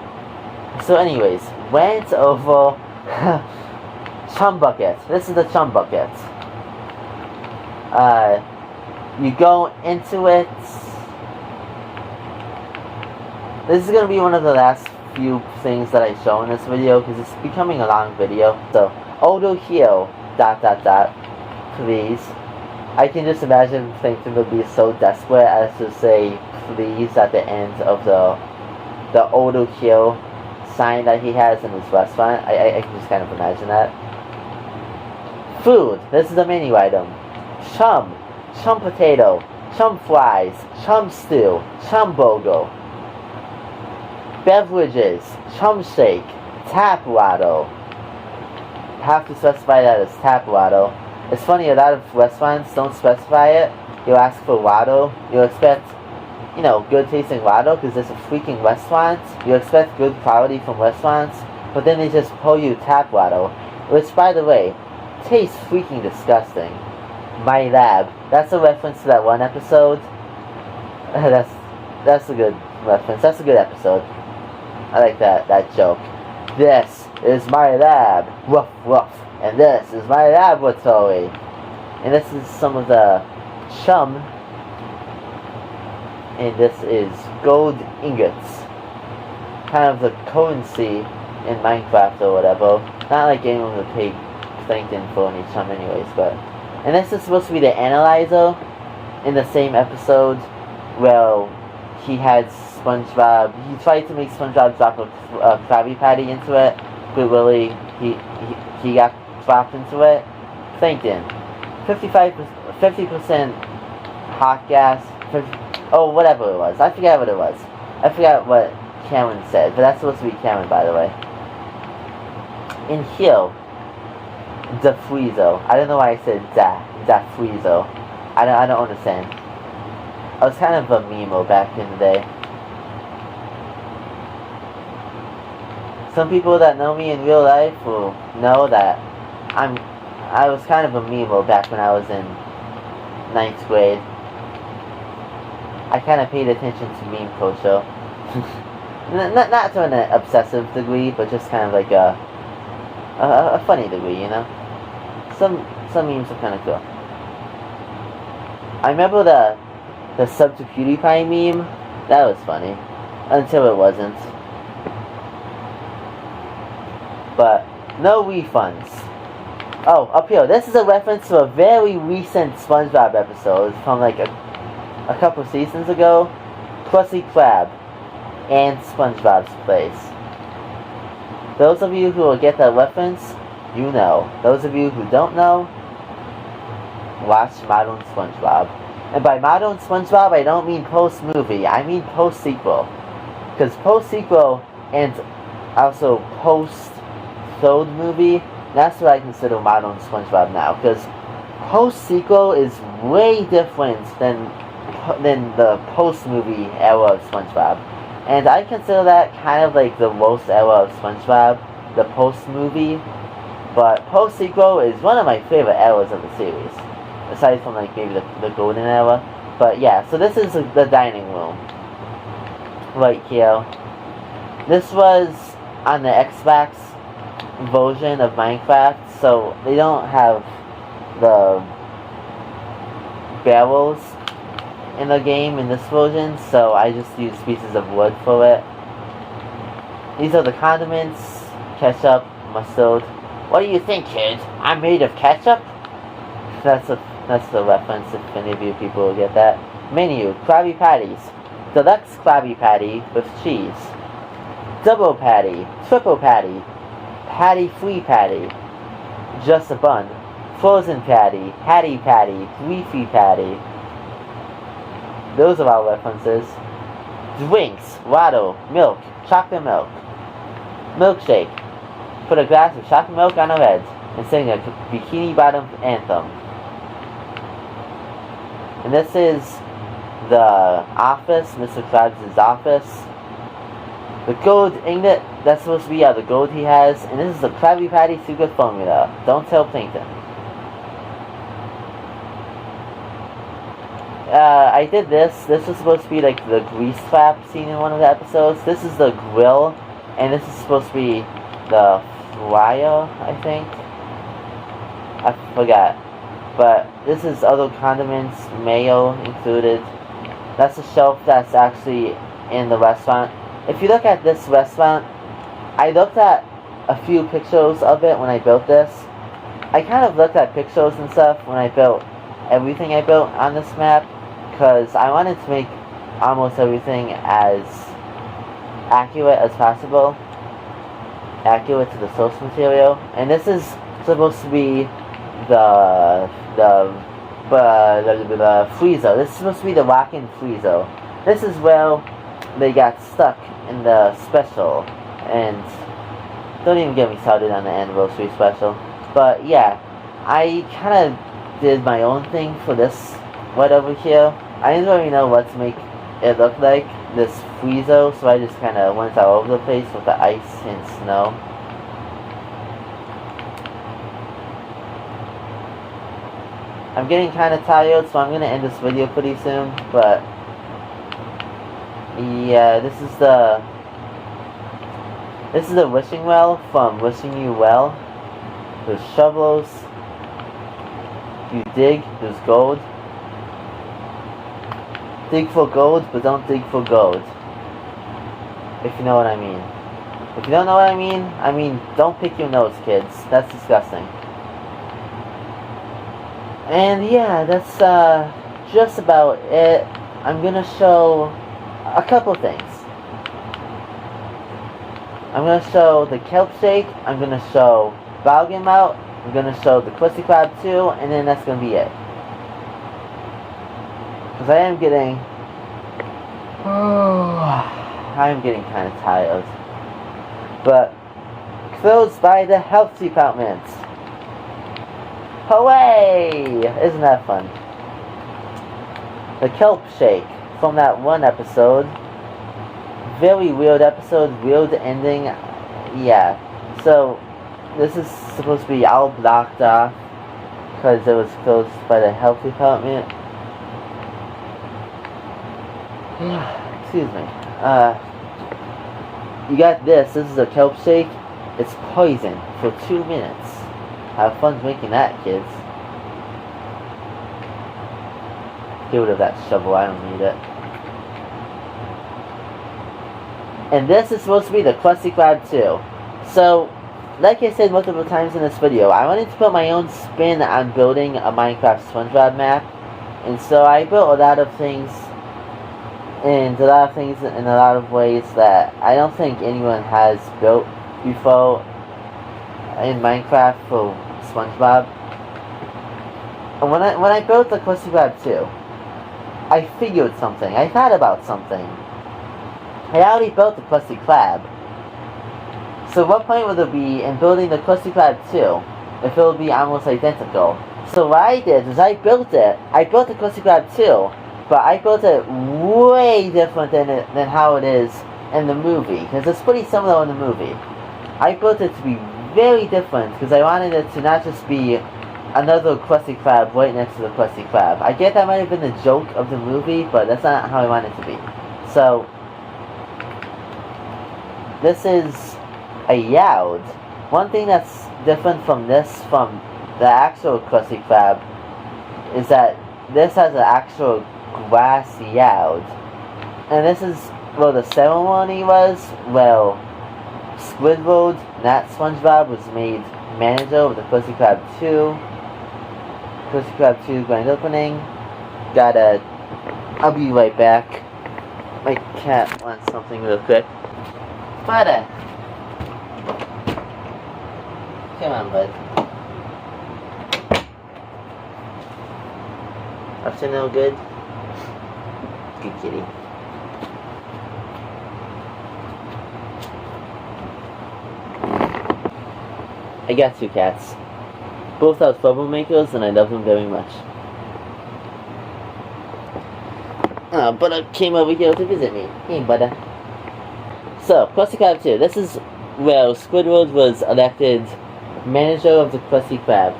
So anyways, rant over chum bucket. This is the chum bucket. You go into it. This is going to be one of the last few things that I show in this video, because it's becoming a long video. So, Odo Hio, ... please. I can just imagine Plankton would be so desperate as to say please at the end of the Odo Hio sign that he has in his restaurant. I can just kind of imagine that. Food. This is the menu item. Chum potato, chum fries, chum stew, chum burger. Beverages, chum shake, tap water. Have to specify that as tap water. It's funny, a lot of restaurants don't specify it. You ask for water, you expect, good tasting water because it's a freaking restaurant. You expect good quality from restaurants, but then they just pour you tap water, which, by the way, tastes freaking disgusting. My Lab. That's a reference to that one episode. That's a good reference. That's a good episode. I like that joke. This is my lab. Woof woof. And this is my laboratory. And this is some of the chum. And this is gold ingots. Kind of the currency in Minecraft or whatever. Not like anyone would pay Plankton for any chum anyways, but... And this is supposed to be the analyzer in the same episode where he had SpongeBob. He tried to make SpongeBob drop a Krabby Patty into it, but really he got dropped into it. Plankton, 50% hot gas. Whatever it was. I forgot what it was. I forgot what Cameron said, but that's supposed to be Cameron, by the way. In here, the Friezo. I don't know why I said da Friezo. I don't understand. I was kind of a memo back in the day. Some people that know me in real life will know that I was kind of a memo back when I was in 9th grade. I kind of paid attention to meme culture. not to an obsessive degree, but just kind of like a funny degree, Some memes are kind of cool. I remember the sub to PewDiePie meme. That was funny. Until it wasn't. But no refunds. Oh, up here. This is a reference to a very recent SpongeBob episode from like a couple seasons ago. Krusty Krab and SpongeBob's Place. Those of you who will get that reference, you know. Those of you who don't know, watch Modern SpongeBob. And by Modern SpongeBob, I don't mean post-movie. I mean post-sequel. Because post-sequel and also post-third movie, that's what I consider Modern SpongeBob now. Because post-sequel is way different than the post-movie era of SpongeBob. And I consider that kind of like the worst era of SpongeBob, the post-movie. But post-sequel is one of my favorite eras of the series. Aside from like maybe the golden era. But yeah, so this is the dining room. Right here. This was on the Xbox version of Minecraft, so they don't have the barrels in the game in this version, so I just use pieces of wood for it. These are the condiments, ketchup, mustard. What do you think, kid? I'm made of ketchup? That's the reference, if any of you people will get that. Menu, Krabby Patties. Deluxe Krabby Patty with cheese. Double patty, triple patty, patty-free patty, just a bun. Frozen patty, Hattie patty, leafy patty. Those are our references. Drinks, Lotto, milk, chocolate milk. Milkshake. Put a glass of chocolate milk on our heads and sing a Bikini Bottom anthem. And this is the office, Mr. Krabs' office. The gold ingot, that's supposed to be the gold he has. And this is the Krabby Patty secret formula. Don't tell Plankton. I did this. This was supposed to be like the grease trap scene in one of the episodes. This is the grill. And this is supposed to be the fryer, I think. I forgot. But this is other condiments, mayo included. That's the shelf that's actually in the restaurant. If you look at this restaurant, I looked at a few pictures of it when I built this. I kind of looked at pictures and stuff when I built everything I built on this map, because I wanted to make almost everything as accurate as possible. Accurate to the source material. And this is supposed to be the freezer. This is supposed to be the walk-in freezer. This is where they got stuck in the special. And don't even get me started on the anniversary special. But yeah, I kind of did my own thing for this right over here. I didn't really know what to make it look like, this freezer, so I just kind of went all over the place with the ice and snow. I'm getting kind of tired, so I'm going to end this video pretty soon, but yeah, this is the wishing well from Wishing You Well. There's shovels. You dig, there's gold. Dig for gold, but don't dig for gold. If you know what I mean. If you don't know what I mean, don't pick your nose, kids. That's disgusting. And yeah, that's just about it. I'm gonna show a couple things. I'm gonna show the kelp shake, I'm gonna show Balgam out, I'm gonna show the Krusty Krab 2, and then that's gonna be it. Because I am getting kind of tired. But closed by the health department. Hooray! Isn't that fun? The kelp shake from that one episode. Very weird episode, weird ending. Yeah. So this is supposed to be all blocked off because it was closed by the health department. Excuse me. You got this. This is a kelp shake. It's poison for 2 minutes. Have fun drinking that, kids. Get rid of that shovel. I don't need it. And this is supposed to be the Krusty Krab 2. So, like I said multiple times in this video, I wanted to put my own spin on building a Minecraft SpongeBob map. And so I built a lot of things in a lot of ways that I don't think anyone has built before in Minecraft for SpongeBob. And when I built the Krusty Krab 2, I figured something. I thought about something. I already built the Krusty Krab. So what point would there be in building the Krusty Krab 2 if it would be almost identical? So what I did is I built it. I built the Krusty Krab 2, but I built it way different than how it is in the movie, because it's pretty similar in the movie. I built it to be very different because I wanted it to not just be another Krusty Krab right next to the Krusty Krab. I get that might have been the joke of the movie, but that's not how I want it to be. So this is a Youd. One thing that's different from this, from the actual Krusty Krab, is that this has an actual glass Youd. And this is where the ceremony was. Well, Squidward, not SpongeBob, was made manager of the Krusty Krab 2. Krusty Krab 2 grand opening. I'll be right back. My cat wants something real quick. But, come on, bud. Up to no good? Good kitty. I got 2 cats. Both are troublemakers and I love them very much. Butter came over here to visit me. Hey, Butter. So, Krusty Krab 2. This is where Squidward was elected manager of the Krusty Krab.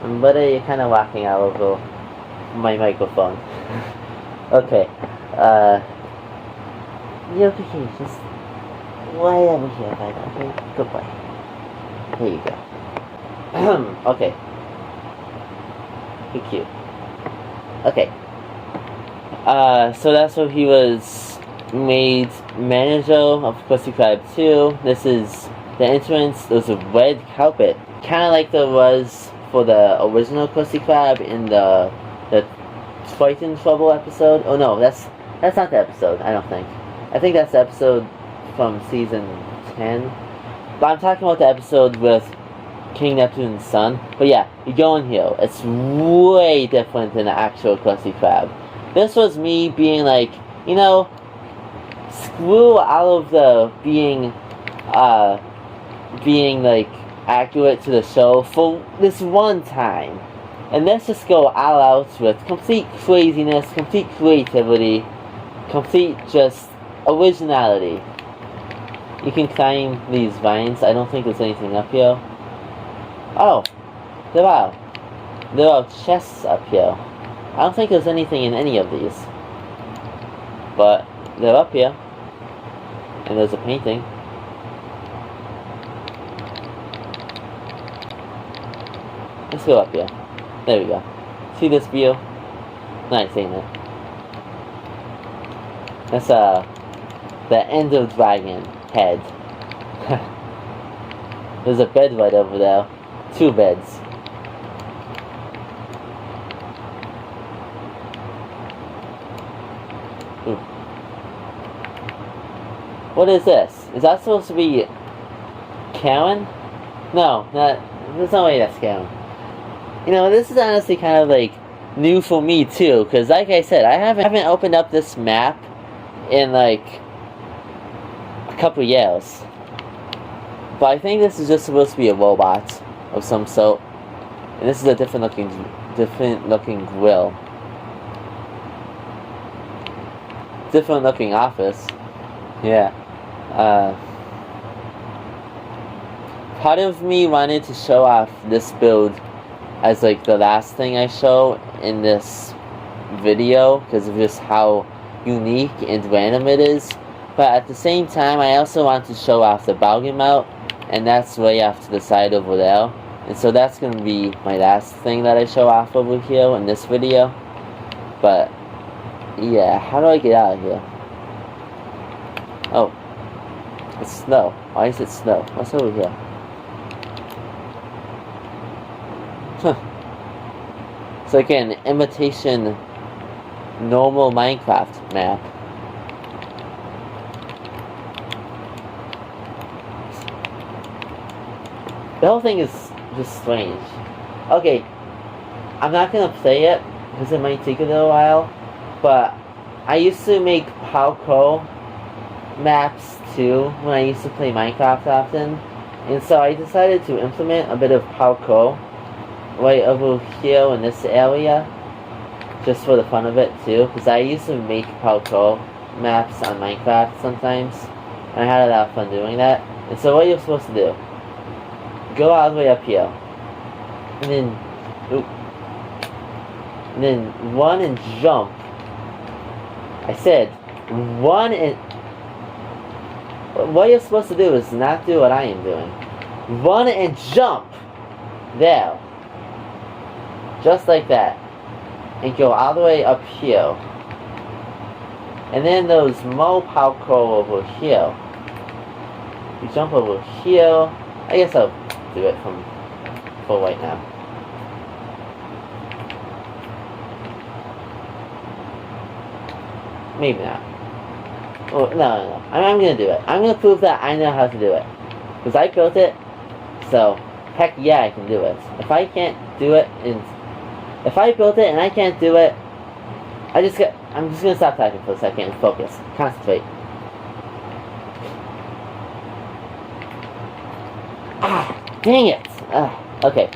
And Butter, you're kind of walking all over my microphone. Okay. You okay? Just lay over here, Butter. Okay? Good boy. Here you go. Okay. You're cute. Okay. So that's where he was made manager of Krusty Krab 2. This is the entrance. There's a red carpet. Kind of like there was for the original Krusty Krab in the Fight in Trouble episode. Oh no, that's not the episode, I don't think. I think that's the episode from season 10. But I'm talking about the episode with King Neptune's son. But yeah, you go in here. It's way different than the actual Krusty Krab. This was me being like, you know, screw all of the being like accurate to the show for this one time. And let's just go all out with complete craziness, complete creativity, complete just originality. You can climb these vines. I don't think there's anything up here. Oh, there are chests up here. I don't think there's anything in any of these. But they're up here. And there's a painting. Let's go up here. There we go. See this view? Nice, ain't it? That's the Ender Dragon head. There's a bed right over there. 2 beds. Ooh. What is this? Is that supposed to be Karen? No, there's no way that's Karen. You know, this is honestly kind of like new for me too, because like I said, I haven't opened up this map in like a couple years. But I think this is just supposed to be a robot of some sort. And this is a different looking grill. Different looking office. Yeah. Part of me wanted to show off this build as like the last thing I show in this video because of just how unique and random it is. But at the same time, I also want to show off the bargain mount, and that's way off to the side over there. And so that's going to be my last thing that I show off over here in this video. But yeah, how do I get out of here? Oh, it's snow. Why is it snow? What's over here? Huh. It's like an imitation normal Minecraft map. The whole thing is just strange. Okay, I'm not gonna play it because it might take a little while, but I used to make parkour maps too when I used to play Minecraft often, and so I decided to implement a bit of parkour right over here in this area, just for the fun of it too, because I used to make parkour maps on Minecraft sometimes, and I had a lot of fun doing that. And so what you're supposed to do, go all the way up here, and then run and jump. I said run and... What you're supposed to do is not do what I am doing. Run and jump! There. Just like that. And go all the way up here. And then there's more parkour over here. You jump over here. I guess I'll do it for right now. Maybe not. Oh, no. I'm gonna do it. I'm gonna prove that I know how to do it. Because I built it, so heck yeah, I can do it. If I can't do it in If I built it and I can't do it, I'm just gonna stop typing for a second and focus. Concentrate. Dang it! Okay.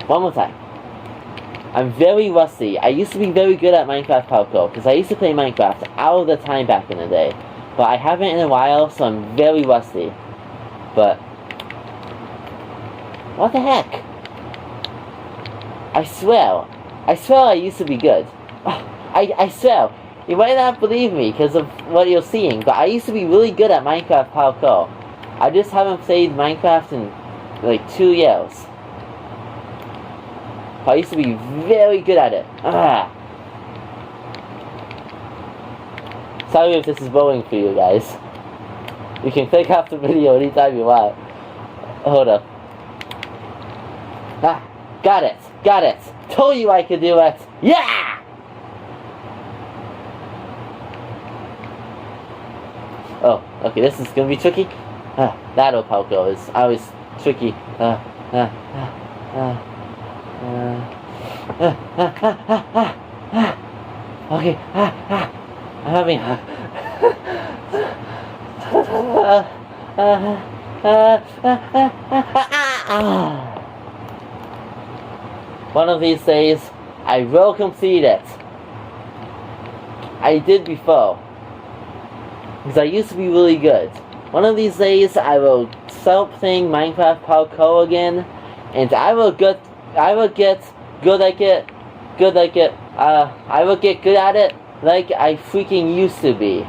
One more time. I'm very rusty. I used to be very good at Minecraft parkour, because I used to play Minecraft all the time back in the day. But I haven't in a while, so I'm very rusty. But what the heck? I swear I used to be good. I swear. You might not believe me because of what you're seeing, but I used to be really good at Minecraft parkour. I just haven't played Minecraft in like 2 years. I used to be very good at it. Sorry if this is boring for you guys. You can click off the video anytime you want. Hold up. Got it. Told you I could do it. Yeah! Oh, okay, this is gonna be tricky. That parkour is always tricky. Okay, I'm having one of these days, I will complete it. I did before, because I used to be really good. One of these days, I will start playing Minecraft parkour again, and I will get good at it. I will get good at it like I freaking used to be.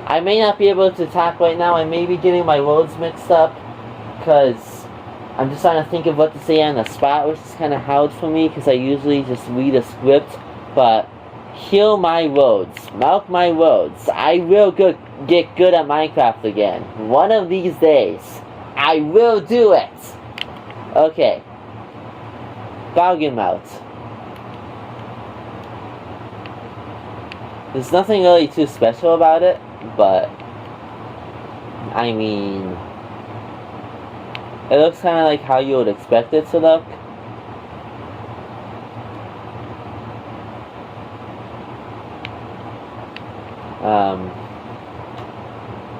I may not be able to talk right now. I may be getting my words mixed up, because I'm just trying to think of what to say on the spot, which is kind of hard for me, because I usually just read a script. But hear my words. Mark my words. I will get good at Minecraft again. One of these days. I will do it. Okay. Bargain mouth. There's nothing really too special about it, but I mean, it looks kind of like how you would expect it to look.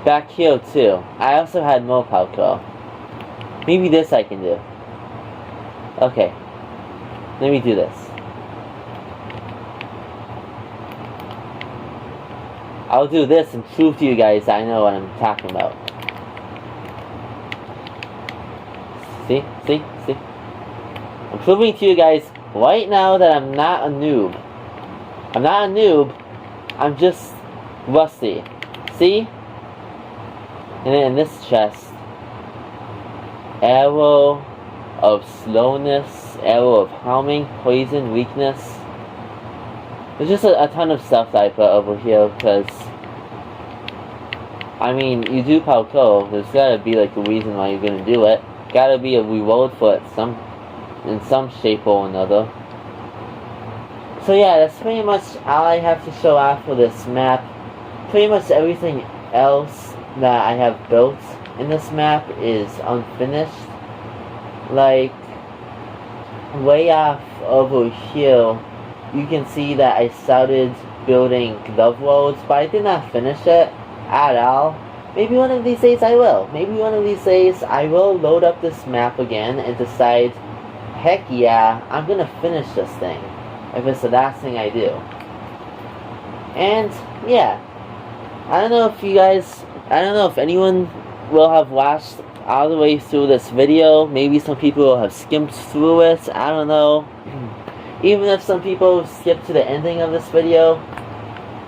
Back here too. I also had more parkour. Maybe this I can do. Okay. Let me do this. I'll do this and prove to you guys I know what I'm talking about. See? I'm proving to you guys right now that I'm not a noob. I'm not a noob. I'm just rusty. See? And then in this chest, arrow of slowness, arrow of harming, poison, weakness. There's just a ton of stuff that I put over here because, I mean, you do parkour, there's gotta be like a reason why you're gonna do it. Gotta be a reward for it in some shape or another. So yeah, that's pretty much all I have to show off for this map. Pretty much everything else that I have built in this map is unfinished. Like, way off over here, you can see that I started building glove roads, but I did not finish it at all. Maybe one of these days I will. Maybe one of these days I will load up this map again and decide, heck yeah, I'm gonna finish this thing, if it's the last thing I do. And yeah, I don't know if anyone will have watched all the way through this video. Maybe some people will have skimmed through it, I don't know. Even if some people skipped to the ending of this video,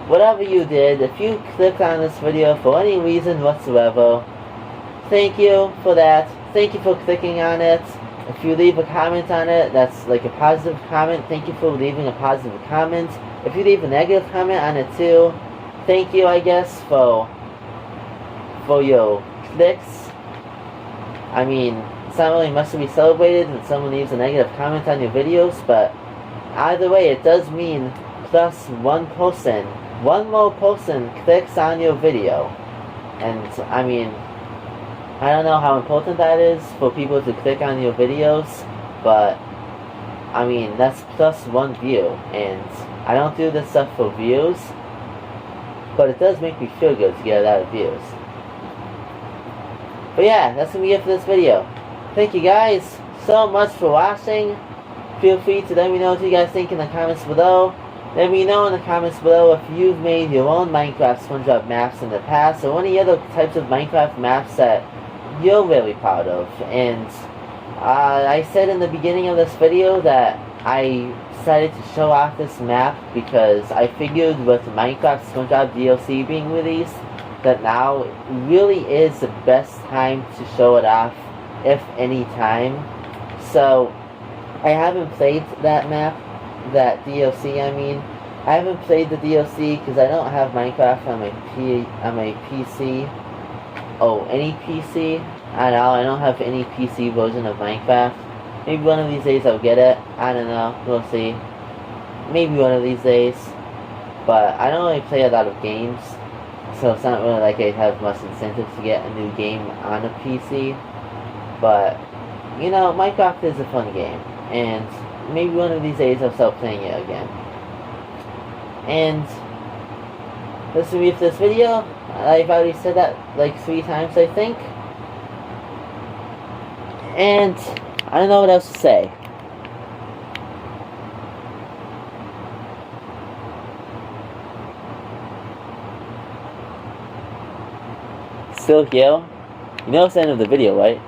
whatever you did, if you clicked on this video for any reason whatsoever, thank you for that. Thank you for clicking on it. If you leave a comment on it, that's like a positive comment, thank you for leaving a positive comment. If you leave a negative comment on it too, thank you, I guess, for your clicks. I mean, it's not really much to be celebrated when someone leaves a negative comment on your videos, but either way, it does mean plus one more person clicks on your video. And I mean, I don't know how important that is for people to click on your videos, but I mean, that's plus 1 view, and I don't do this stuff for views, but it does make me feel good to get a lot of views. But yeah, that's gonna be it for this video. Thank you guys so much for watching. Feel free to let me know what you guys think in the comments below. Let me know in the comments below if you've made your own Minecraft SpongeBob maps in the past, or any other types of Minecraft maps that you're really proud of. And I said in the beginning of this video that I decided to show off this map because I figured with Minecraft SpongeBob DLC being released, that now really is the best time to show it off, if any time. So I haven't played that map, that DLC I mean. I haven't played the DLC because I don't have Minecraft on my PC. Oh, any PC? I don't have any PC version of Minecraft. Maybe one of these days I'll get it. I don't know. We'll see. Maybe one of these days. But I don't really play a lot of games, so it's not really like I have much incentive to get a new game on a PC. But, you know, Minecraft is a fun game. And maybe one of these days I'll start playing it again. And that's gonna be it for this video. I've already said that like 3 times, I think. And I don't know what else to say. Still here? You know it's the end of the video, right?